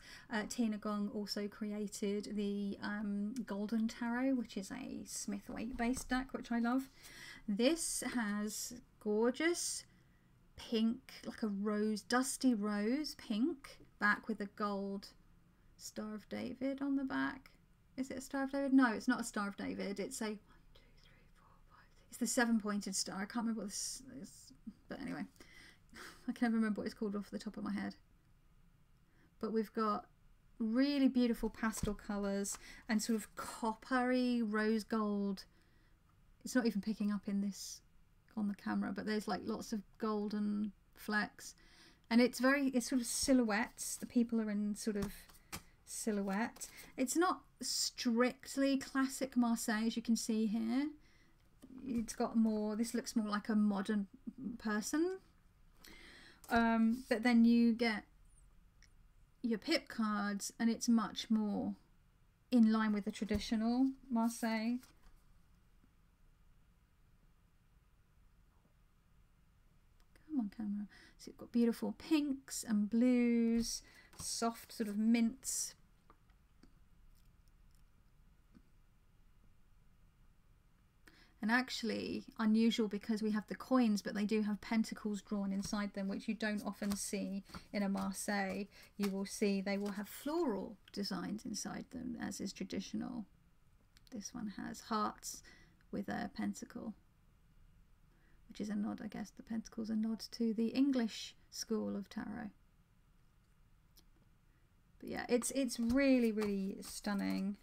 Tina Gong also created the Golden Tarot, which is a Smith Waite based deck, which I love. This has gorgeous pink, like a rose, dusty rose pink back with a gold Star of David on the back. Is it a Star of David? No, it's not a Star of David. It's a 1, 2, 3, 4, 5. It's the 7-pointed star. I can't remember what this is, but anyway, I can never remember what it's called off the top of my head. But we've got really beautiful pastel colours and sort of coppery rose gold. It's not even picking up in this on the camera, but there's like lots of golden flecks, and it's sort of silhouettes. The people are in sort of silhouette. It's not strictly classic Marseille, as you can see here. It's got more, this looks more like a modern person, but then you get your pip cards and it's much more in line with the traditional Marseille. Come on, camera. So you've got beautiful pinks and blues, soft sort of mints. And actually unusual because we have the coins, but they do have pentacles drawn inside them, which you don't often see in a Marseille. You will see they will have floral designs inside them, as is traditional. This one has hearts with a pentacle, which is a nod, I guess. The pentacle's a nod to the English school of tarot. But yeah, it's really, really stunning.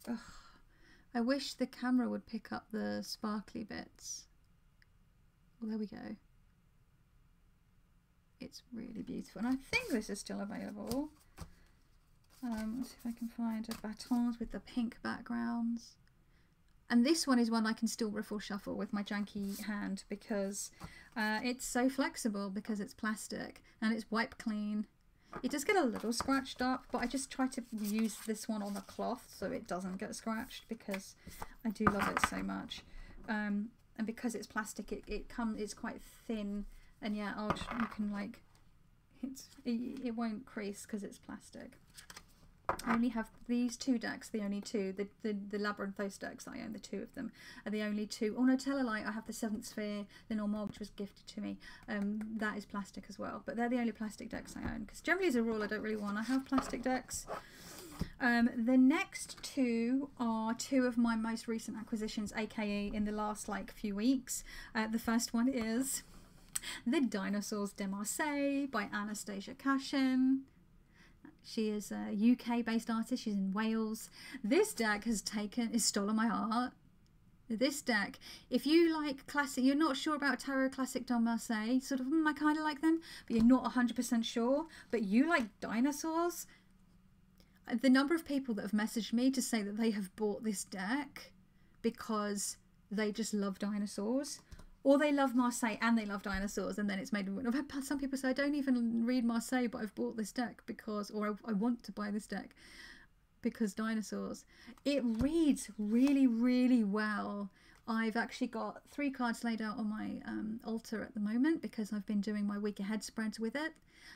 Ugh. I wish the camera would pick up the sparkly bits. Well, there we go. It's really beautiful, and I think this is still available. Let's see if I can find a batons with the pink backgrounds. And this one is one I can still riffle shuffle with my janky hand, because it's so flexible, because it's plastic and it's wipe clean. It does get a little scratched up, but I just try to use this one on the cloth so it doesn't get scratched, because I do love it so much. And because it's plastic, it's quite thin, and yeah, you can like, it won't crease because it's plastic. I only have these two decks, the only two, the Labyrinthos decks that I own, the two of them are the only two. Oh no, tell a lie, I have the Seventh Sphere, the Normand, which was gifted to me. That is plastic as well, but they're the only plastic decks I own, because generally as a rule I don't really want to have plastic decks. The next two are two of my most recent acquisitions, aka in the last like few weeks. The first one is the Dinosaurs de Marseille by Anastasia Cashin. She is a UK-based artist. She's in Wales. This deck has stolen my heart. This deck, if you like classic, you're not sure about Tarot Classic de Marseille, sort of, I kind of like them, but you're not 100% sure, but you like dinosaurs, the number of people that have messaged me to say that they have bought this deck because they just love dinosaurs, or they love Marseille and they love dinosaurs, and then it's made. I've had some people say, I don't even read Marseille, but I've bought this deck because, or I want to buy this deck because dinosaurs. It reads really, really well. I've actually got 3 cards laid out on my altar at the moment because I've been doing my week ahead spreads with it,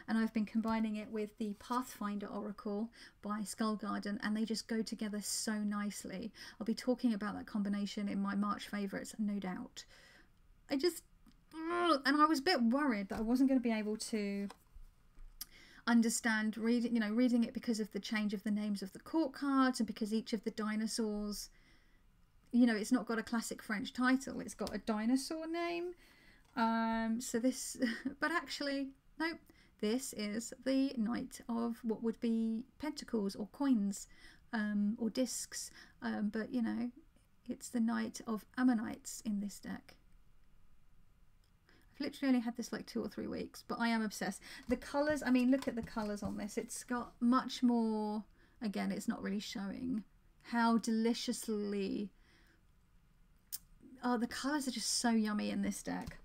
and I've been combining it with the Pathfinder Oracle by Skull Garden, and they just go together so nicely. I'll be talking about that combination in my March favourites, no doubt. And I was a bit worried that I wasn't going to be able to understand reading it because of the change of the names of the court cards, and because each of the dinosaurs, it's not got a classic French title, it's got a dinosaur name. So this, but actually, no, this is the Knight of what would be pentacles or coins, or discs. But it's the Knight of Ammonites in this deck. I've literally only had this like 2 or 3 weeks, but I am obsessed. The colours, I mean, look at the colours on this. It's got much more, again, it's not really showing how deliciously, the colours are just so yummy in this deck.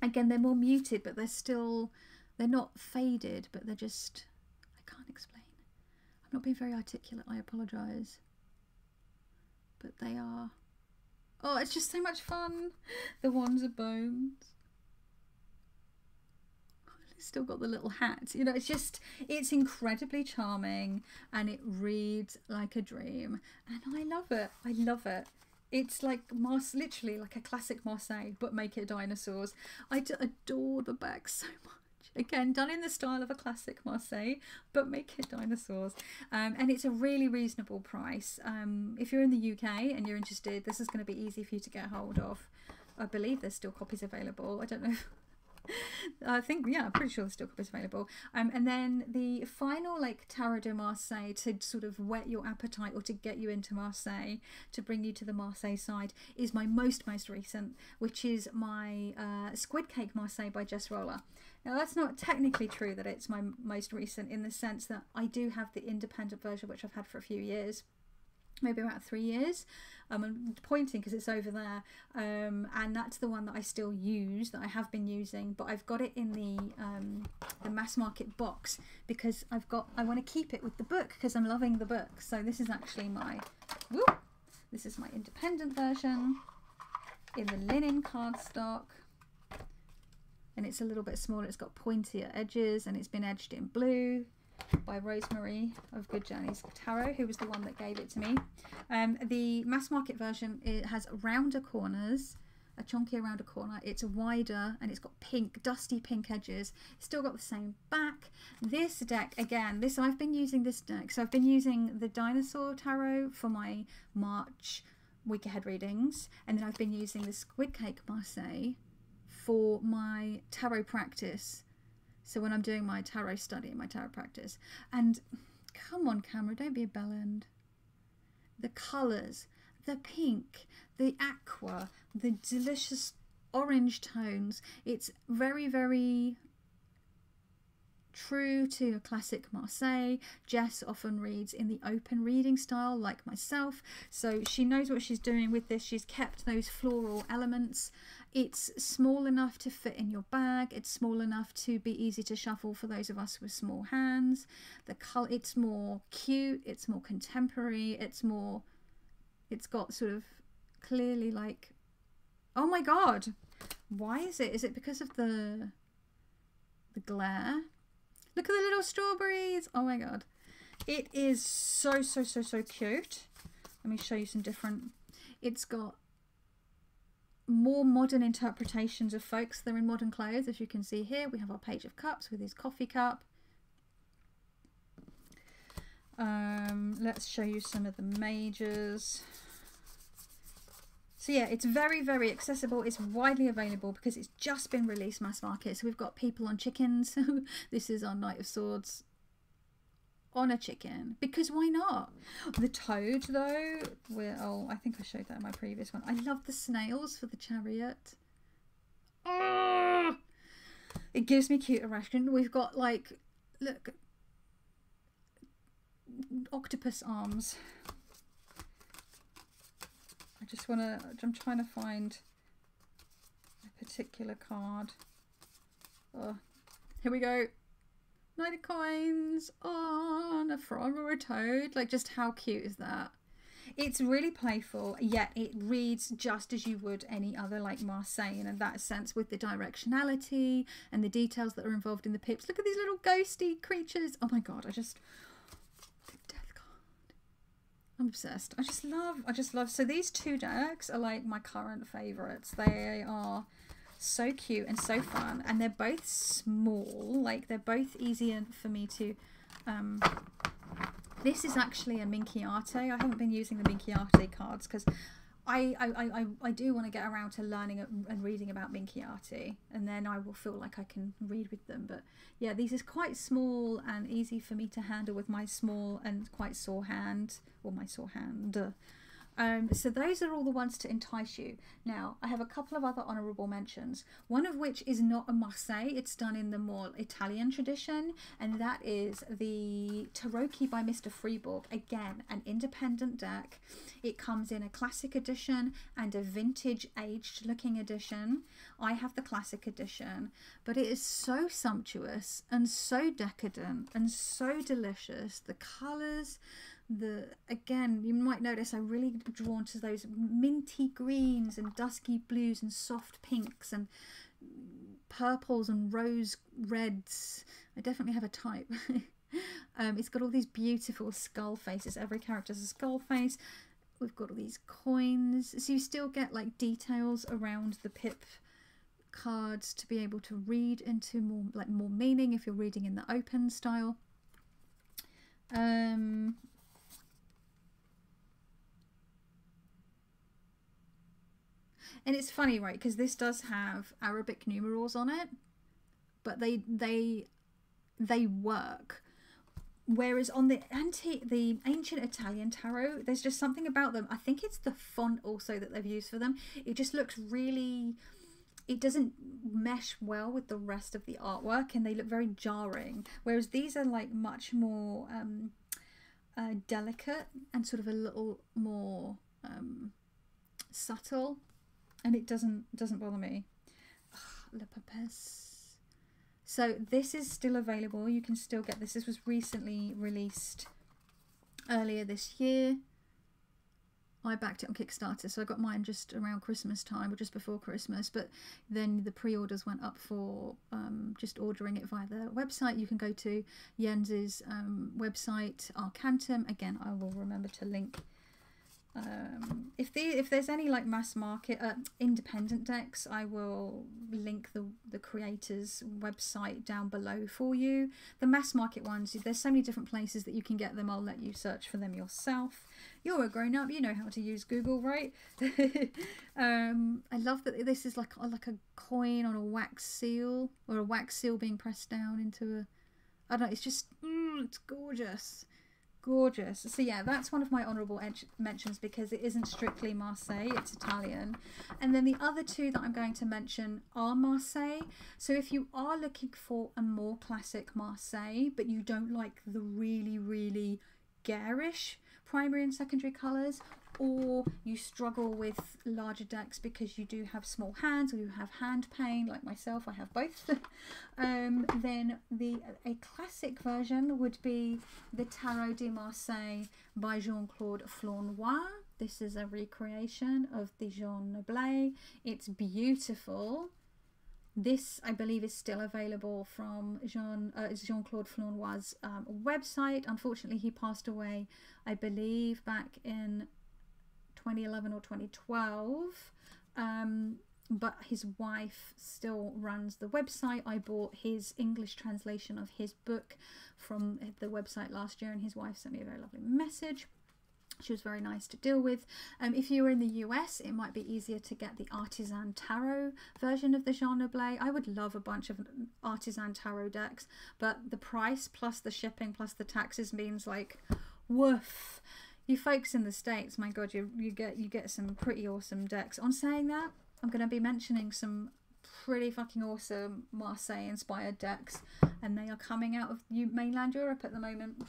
Again, they're more muted, but they're not faded, but they're just, I can't explain. I'm not being very articulate, I apologise. But they are, oh, it's just so much fun. The Wands of Bones. It's still got the little hat. It's incredibly charming, and it reads like a dream. And I love it. I love it. It's like literally like a classic Marseille, but make it dinosaurs. I adore the bag so much. Again, done in the style of a classic Marseille, but make it dinosaurs. And it's a really reasonable price. If you're in the UK and you're interested, this is going to be easy for you to get hold of. I believe there's still copies available. I don't know. I think, yeah, I'm pretty sure there's still copies available. And then the final, like, Tarot de Marseille to sort of whet your appetite, or to get you into Marseille, to bring you to the Marseille side, is my most recent, which is my Squid Cake Marseille by Jess Roller. Now, that's not technically true that it's my most recent, in the sense that I do have the independent version, which I've had for a few years, maybe about 3 years. I'm pointing because it's over there, and that's the one that I still use, that I have been using, but I've got it in the mass market box because I want to keep it with the book because I'm loving the book. So this is actually my independent version in the linen cardstock, and it's a little bit smaller. It's got pointier edges, and it's been edged in blue by Rosemary of Good Journeys Tarot, who was the one that gave it to me. The mass market version, it has rounder corners, a chunkier rounder corner. It's wider, and it's got pink, dusty pink edges. It's still got the same back. This deck, again, I've been using this deck. So I've been using the Dinosaur Tarot for my March week ahead readings, and then I've been using the Squid Cake Marseille for my tarot practice. So when I'm doing my tarot study, my tarot practice. And come on, camera, don't be a bellend. The colours, the pink, the aqua, the delicious orange tones. It's very, very true to a classic Marseille. Jess often reads in the open reading style, like myself. So she knows what she's doing with this. She's kept those floral elements. It's small enough to fit in your bag. It's small enough to be easy to shuffle for those of us with small hands. The color, it's more cute. It's more contemporary. It's got sort of clearly like, oh my God, why is it? Is it because of the glare? Look at the little strawberries. Oh my God. It is so, so, so, so cute. Let me show you some different. It's got more modern interpretations of folks that are in modern clothes. As you can see here, we have our Page of Cups with his coffee cup. Let's show you some of the majors. So yeah, it's very, very accessible. It's widely available because it's just been released mass market. So we've got people on chickens. This is our Knight of Swords on a chicken, because why not? The toad though, I think I showed that in my previous one. I love the snails for the chariot. Oh, it gives me cute erection. We've got, like, look, octopus arms. I'm trying to find a particular card. Oh, here we go. Knight of Coins on a frog or a toad. Like, just how cute is that? It's really playful, yet it reads just as you would any other like Marseille, and in that sense with the directionality and the details that are involved in the pips. Look at these little ghosty creatures. Oh my god, I just... the death card. I'm obsessed. I just love... So these two decks are like my current favourites. They are so cute and so fun, and they're both small. Like, they're both easier for me to... This is actually a Minchiate. I haven't been using the Minchiate cards because I do want to get around to learning and reading about Minchiate, and then I will feel like I can read with them. But yeah, these is quite small and easy for me to handle with my small and quite sore hand, or my sore hand. So those are all the ones to entice you. Now, I have a couple of other honourable mentions, one of which is not a Marseille, it's done in the more Italian tradition, and that is the Tarocchi by Mr. Freeborg. Again, an independent deck. It comes in a classic edition and a vintage aged looking edition. I have the classic edition, but it is so sumptuous and so decadent and so delicious. The colours, again, you might notice I'm really drawn to those minty greens and dusky blues and soft pinks and purples and rose reds. I definitely have a type. It's got all these beautiful skull faces. Every character has a skull face. We've got all these coins, so you still get like details around the pip cards to be able to read into more meaning if you're reading in the open style. And it's funny, right, because this does have Arabic numerals on it, but they work. Whereas on the ancient Italian tarot, there's just something about them. I think it's the font also that they've used for them. It just looks really... it doesn't mesh well with the rest of the artwork, and they look very jarring. Whereas these are like much more delicate and sort of a little more subtle. And it doesn't bother me. Le Papes. So this is still available. You can still get this. This was recently released earlier this year. I backed it on Kickstarter, so I got mine just around Christmas time, or just before Christmas. But then the pre-orders went up for just ordering it via the website. You can go to Jens's website, Arcantum. Again, I will remember to link. If there's any like mass market independent decks, I will link the creator's website down below for you. The mass market ones, there's so many different places that you can get them. I'll let you search for them yourself. You're a grown-up, you know how to use Google, right? I love that this is like a coin on a wax seal, or a wax seal being pressed down into a... I don't know, it's just it's gorgeous. Gorgeous. So yeah, that's one of my honourable mentions because it isn't strictly Marseille, it's Italian. And then the other two that I'm going to mention are Marseille. So if you are looking for a more classic Marseille, but you don't like the really, really garish primary and secondary colours, or you struggle with larger decks because you do have small hands or you have hand pain like myself, I have both, then a classic version would be the Tarot de Marseille by Jean-Claude Flournoy. This is a recreation of the Jean Noblet. It's beautiful. This, I believe, is still available from Jean-Claude Flournoy's website. Unfortunately, he passed away, I believe, back in 2011 or 2012, but his wife still runs the website. I bought his English translation of his book from the website last year, and his wife sent me a very lovely message. She was very nice to deal with. If you were in the US, it might be easier to get the Artisan Tarot version of the Jean Noblet. I would love a bunch of Artisan Tarot decks, but the price plus the shipping plus the taxes means like, woof. You folks in the States, my God, you get some pretty awesome decks. On saying that, I'm going to be mentioning some pretty fucking awesome Marseille inspired decks, and they are coming out of mainland Europe at the moment.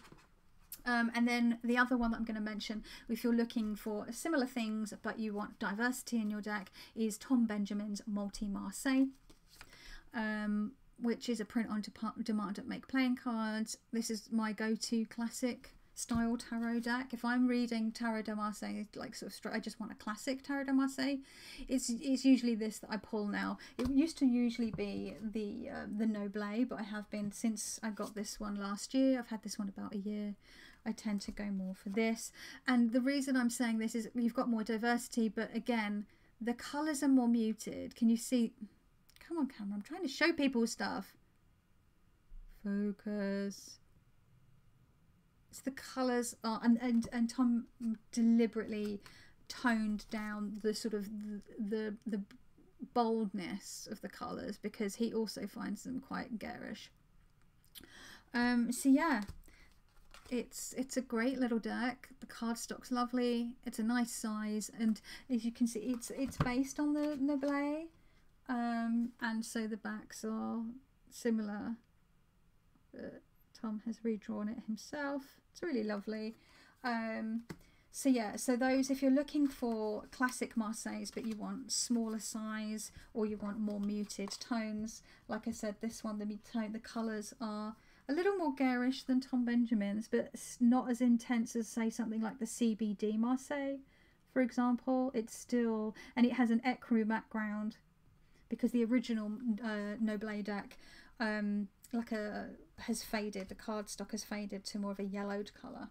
And then the other one that I'm going to mention, if you're looking for similar things but you want diversity in your deck, is Tom Benjamin's Multi Marseille, which is a print on demand at Make Playing Cards. This is my go-to classic style tarot deck. If I'm reading Tarot de Marseille, like sort of I just want a classic Tarot de Marseille, it's usually this that I pull now. It used to usually be the Noblet, but I have been, since I got this one last year, I've had this one about a year, I tend to go more for this. And the reason I'm saying this is you've got more diversity, but again, the colours are more muted. Can you see? Come on, camera, I'm trying to show people stuff. Focus. It's the colours are, and Tom deliberately toned down the sort of the boldness of the colours, because he also finds them quite garish. So yeah, it's a great little deck. The cardstock's lovely. It's a nice size, and as you can see, it's based on the Noblet, and so the backs are similar. Tom has redrawn it himself. It's really lovely. So yeah, so those, if you're looking for classic Marseilles but you want smaller size or you want more muted tones, like I said, this one, the colours are a little more garish than Tom Benjamin's, but not as intense as, say, something like the CBD Marseille, for example. It's still, and it has an ecru background, because the original Noblet deck has faded. The cardstock has faded to more of a yellowed colour.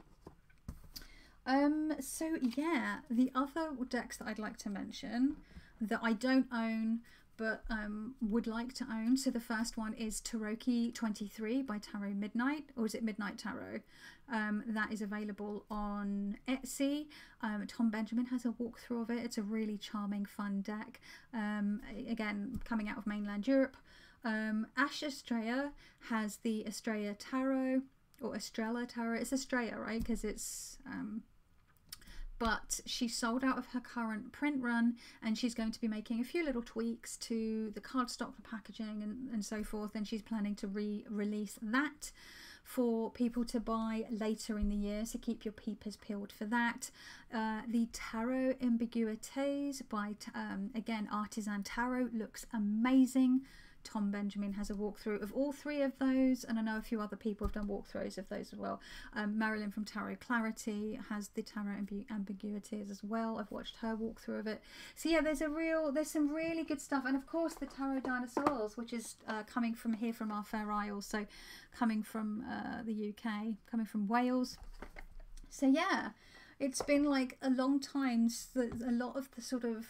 So yeah, the other decks that I'd like to mention that I don't own but would like to own. So the first one is Taroki 23 by Tarot Midnight, or is it Midnight Tarot? That is available on Etsy. Tom Benjamin has a walkthrough of it. It's a really charming, fun deck. Again, coming out of mainland Europe. Ash Estrella has the Estrella Tarot, or Estrella Tarot. It's Estrella, right? Because it's but she sold out of her current print run, and she's going to be making a few little tweaks to the cardstock, the packaging, and so forth, and she's planning to re-release that for people to buy later in the year, so keep your peepers peeled for that. The Tarot Ambiguités by again Artisan Tarot looks amazing. Tom Benjamin has a walkthrough of all three of those, and I know a few other people have done walkthroughs of those as well. Marilyn from Tarot Clarity has the Tarot Ambiguities as well. I've watched her walkthrough of it. So yeah, there's some really good stuff, and of course the Tarot Dinosaurs, which is coming from here, from our Fair Isle, so coming from the UK, coming from Wales. So yeah, it's been like a long time. A lot of the sort of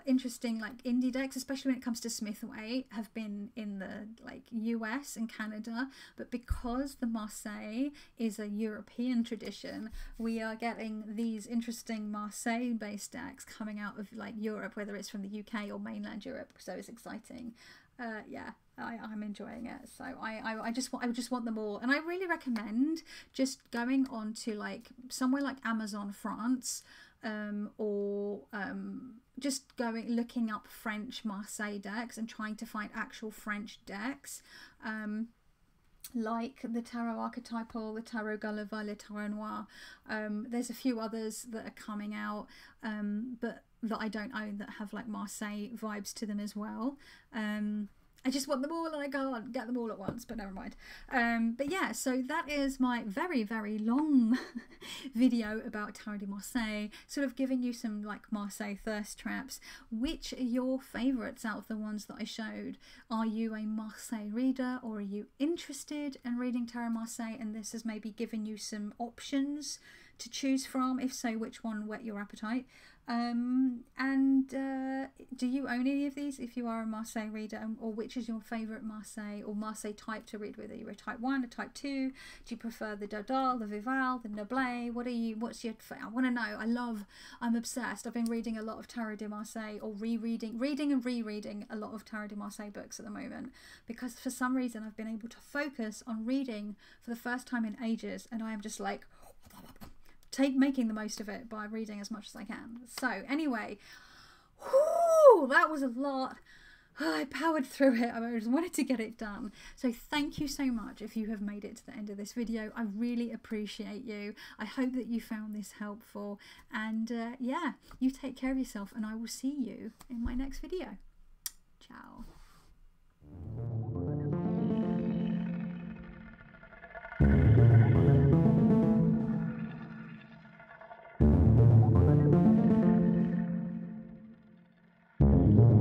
interesting like indie decks, especially when it comes to Smith-Waite, have been in the like US and Canada, but because the Marseille is a European tradition, we are getting these interesting Marseille based decks coming out of like Europe, whether it's from the UK or mainland Europe, so it's exciting. Yeah, I'm enjoying it. So I just want them all, and I really recommend just going on to like somewhere like Amazon France, or just looking up French Marseille decks and trying to find actual French decks, like the Tarot Archetypal, the Tarot Gulliver, the Tarot Noir. There's a few others that are coming out, but that I don't own, that have like Marseille vibes to them as well. I just want them all, and I can't get them all at once, but never mind. But yeah, so that is my very, very long video about Tarot de Marseille, sort of giving you some like Marseille thirst traps. Which are your favourites out of the ones that I showed? Are you a Marseille reader, or are you interested in reading Tarot Marseille, and this has maybe given you some options to choose from? If so, which one whet your appetite? Do you own any of these if you are a Marseille reader, or which is your favourite Marseille or Marseille type to read with? Are you a type 1, a type 2? Do you prefer the Dodal, the Vival, the Noblet? What's your, I want to know. I'm obsessed. I've been reading a lot of Tarot de Marseille, or reading and rereading a lot of Tarot de Marseille books at the moment, because for some reason I've been able to focus on reading for the first time in ages, and I am just like making the most of it by reading as much as I can. So anyway, whew, that was a lot. I powered through it. I just wanted to get it done. So thank you so much if you have made it to the end of this video. I really appreciate you. I hope that you found this helpful. And yeah, you take care of yourself, and I will see you in my next video. Ciao.